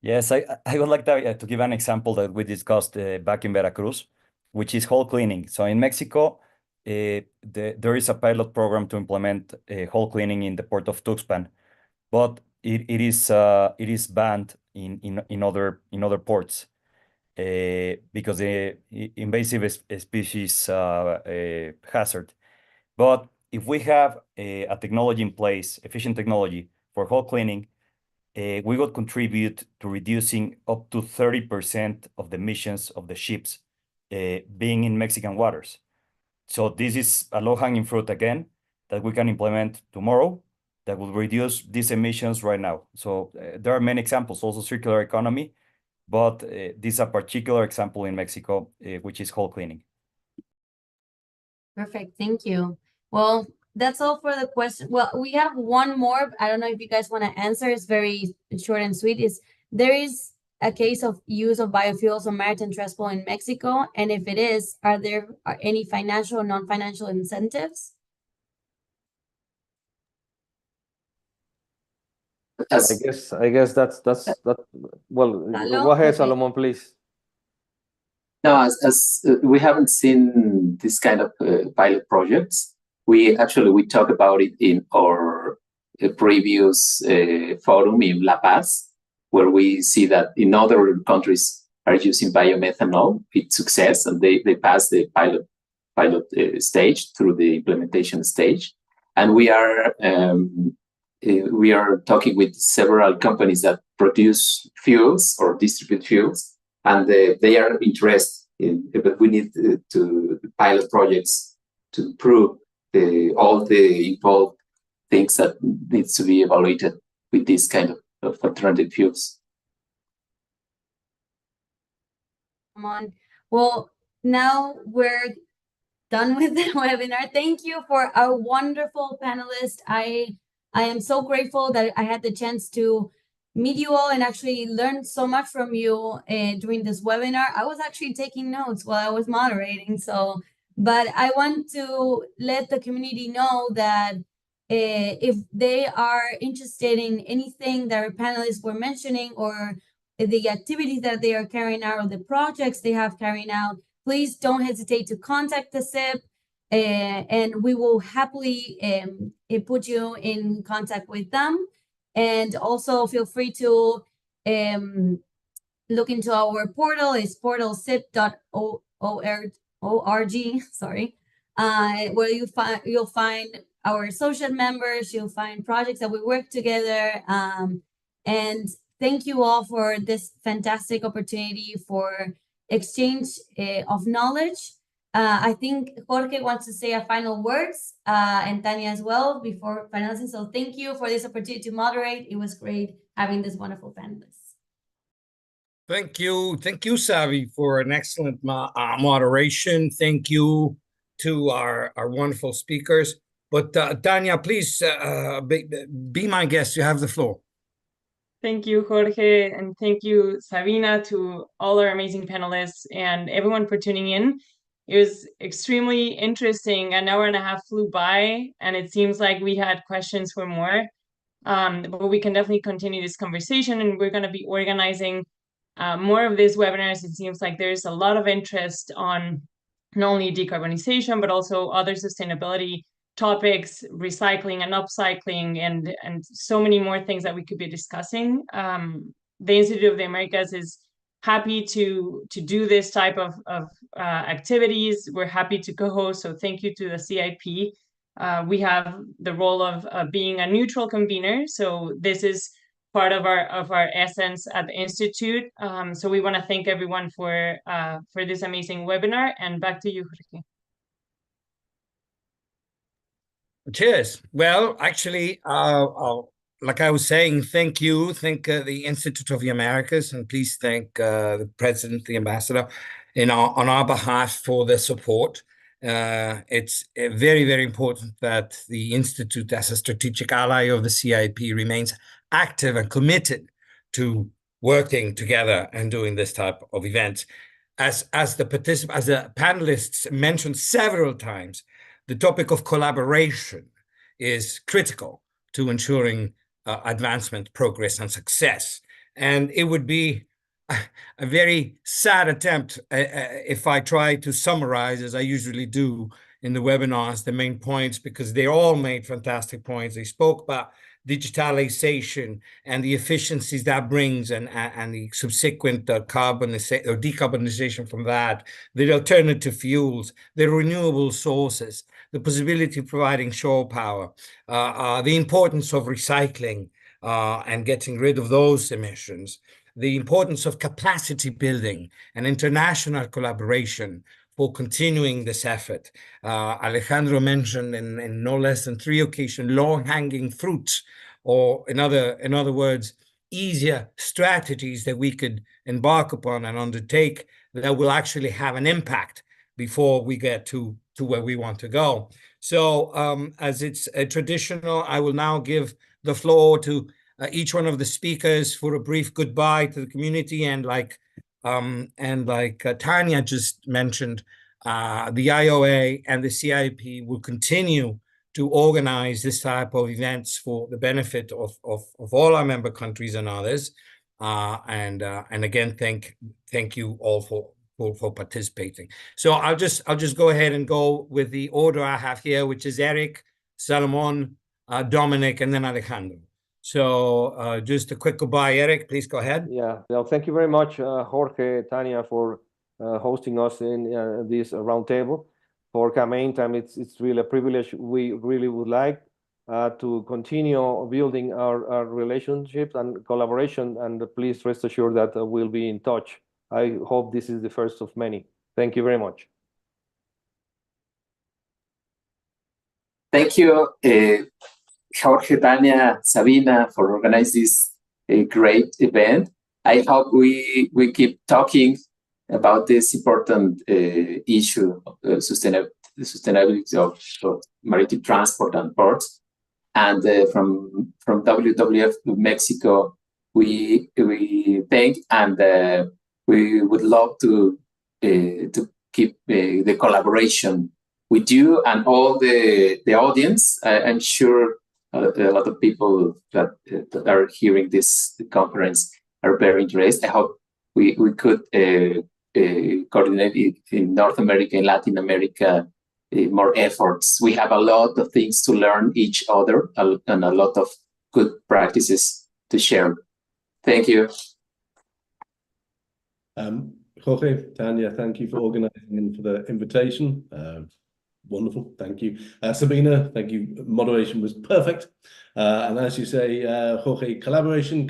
Yes, I would like to give an example that we discussed back in Veracruz, which is hull cleaning. So in Mexico, there is a pilot program to implement hull cleaning in the port of Tuxpan, but it is banned in other ports because the invasive species hazard. But if we have a technology in place, efficient technology for hull cleaning, we would contribute to reducing up to 30% of the emissions of the ships being in Mexican waters. So this is a low-hanging fruit again that we can implement tomorrow that will reduce these emissions right now. So there are many examples, also circular economy, but this is a particular example in Mexico, which is hull cleaning. Perfect, thank you. Well, that's all for the question. Well, we have one more. I don't know if you guys want to answer. It's very short and sweet. There is a case of use of biofuels on maritime transport in Mexico? And if it is, are there any financial or non-financial incentives? I guess that's that. Well, go ahead, Salomon, please. No, as we haven't seen this kind of pilot projects. We talk about it in our previous forum in La Paz, where we see that in other countries are using biomethanol with success, and they pass the pilot stage through the implementation stage. And we are talking with several companies that produce fuels or distribute fuels, and they are interested in, but we need to pilot projects to prove all the involved things that needs to be evaluated with this kind of alternative fuels. Come on. Well, now we're done with the webinar. Thank you for our wonderful panelists. I am so grateful that I had the chance to meet you all and actually learn so much from you during this webinar. I was actually taking notes while I was moderating, but I want to let the community know that if they are interested in anything that our panelists were mentioning or the activities that they are carrying out or the projects they have carrying out, please don't hesitate to contact the SIP, and we will happily put you in contact with them. And also feel free to look into our portal. It's portalsip.org, sorry, where you'll find our associate members, you'll find projects that we work together. And thank you all for this fantastic opportunity for exchange of knowledge. I think Jorge wants to say a final words, and Tanya as well before finalizing. So thank you for this opportunity to moderate. It was great having this wonderful panelists. Thank you, Savi, for an excellent moderation. Thank you to our wonderful speakers. But Tanya, please be my guest. You have the floor. Thank you, Jorge, and thank you, Sabina, to all our amazing panelists and everyone for tuning in. It was extremely interesting. An hour and a half flew by, and it seems like we had questions for more. But we can definitely continue this conversation, and we're going to be organizing more of these webinars. It seems like there's a lot of interest on not only decarbonization, but also other sustainability topics, recycling and upcycling, and so many more things that we could be discussing. The Institute of the Americas is happy to do this type of activities. We're happy to co-host, so thank you to the CIP. We have the role of being a neutral convener, so this is part of our essence at the Institute. So we want to thank everyone for this amazing webinar, and back to you, Jorge. Cheers. Well, actually, like I was saying, thank the Institute of the Americas, and please thank the President, the Ambassador, on our behalf for the support. It's very, very important that the Institute, as a strategic ally of the CIP, remains active and committed to working together and doing this type of events. As the panelists mentioned several times, the topic of collaboration is critical to ensuring advancement, progress, and success. And it would be a very sad attempt if I try to summarize, as I usually do in the webinars, the main points, because they all made fantastic points. They spoke about digitalization and the efficiencies that brings, and the subsequent decarbonization from that, the alternative fuels, the renewable sources, the possibility of providing shore power, the importance of recycling and getting rid of those emissions, the importance of capacity building and international collaboration for continuing this effort. Alejandro mentioned in no less than 3 occasions low-hanging fruits, or in other words, easier strategies that we could embark upon and undertake that will actually have an impact before we get to where we want to go. So as it's traditional, I will now give the floor to each one of the speakers for a brief goodbye to the community. And like Tanya just mentioned, the IOA and the CIP will continue to organize this type of events for the benefit of all our member countries and others. And again, thank you all for participating. So I'll just go ahead and go with the order I have here, which is Eric, Salomon, Dominic, and then Alejandro. So just a quick goodbye, Eric, please go ahead. Yeah, well, thank you very much, Jorge, Tanya, for hosting us in this roundtable. For CAMEINTRAM, it's really a privilege. We really would like to continue building our relationships and collaboration, and please rest assured that we'll be in touch. I hope this is the first of many. Thank you very much. Thank you, Jorge, Tanya, Sabina, for organizing this great event. I hope we keep talking about this important issue of the sustainability of maritime transport and ports. And from WWF to Mexico, we thank, and we would love to keep the collaboration with you and all the audience. I'm sure a lot of people that are hearing this conference are very interested. I hope we could coordinate in North America and Latin America more efforts. We have a lot of things to learn each other and a lot of good practices to share. Thank you. Jorge, Tanya, thank you for organizing and for the invitation. Wonderful, thank you. Sabina, thank you. Moderation was perfect. And as you say, Jorge, collaboration.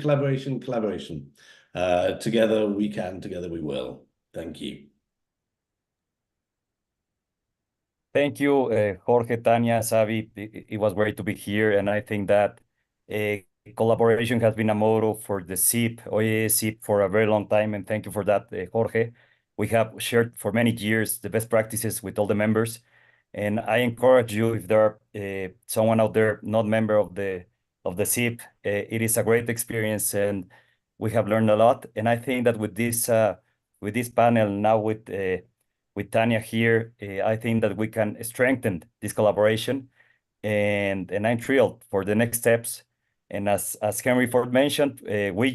Together we can, together we will. Thank you. Thank you, Jorge, Tanya, Savi. It was great to be here, and I think that collaboration has been a motto for the SIP, OIE SIP, for a very long time, and thank you for that, Jorge. We have shared for many years the best practices with all the members, and I encourage you, if there are someone out there not member of the SIP, it is a great experience, and we have learned a lot. And I think that with this panel now with Tanya here, I think that we can strengthen this collaboration, and I'm thrilled for the next steps. And as Henry Ford mentioned, we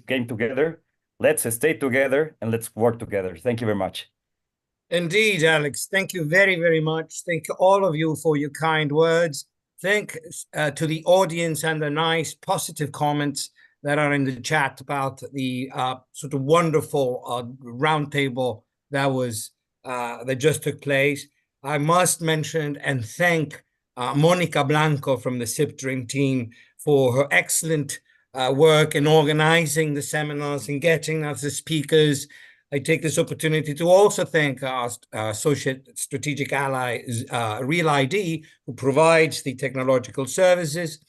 came together. Let's stay together and let's work together. Thank you very much. Indeed, Alex. Thank you very, very much. Thank all of you for your kind words. Thank to the audience and the nice positive comments that are in the chat about the sort of wonderful roundtable that just took place. I must mention and thank Monica Blanco from the SIP Dream Team for her excellent work in organizing the seminars and getting us the speakers. I take this opportunity to also thank our associate strategic ally, Real ID, who provides the technological services.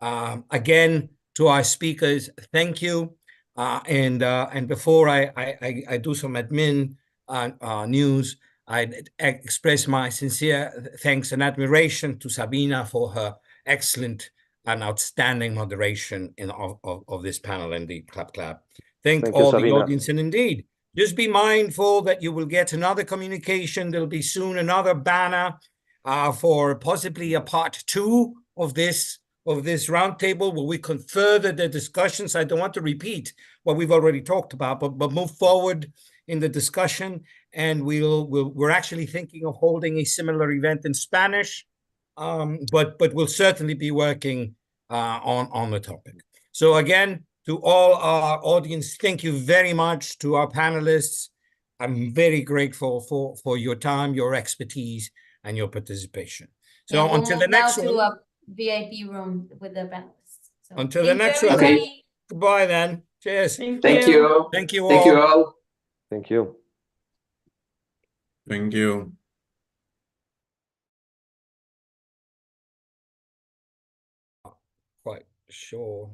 Again, to our speakers, thank you. And before I do some admin news, I express my sincere thanks and admiration to Sabina for her excellent and outstanding moderation of this panel and the Clap. Thank all the audience, and indeed, just be mindful that you will get another communication. There'll be soon another banner for possibly a part 2 of this roundtable, where we can further the discussions. I don't want to repeat what we've already talked about, but move forward in the discussion. And we're actually thinking of holding a similar event in Spanish, but we'll certainly be working on the topic. So again, to all our audience, thank you very much. To our panelists, I'm very grateful for your time, your expertise, and your participation. So yeah, until the next one. To a VIP room with the panelists. So until the next one. Okay. Goodbye then. Cheers. Thank you. Thank you all. Thank you all. Thank you. Thank you. Quite sure.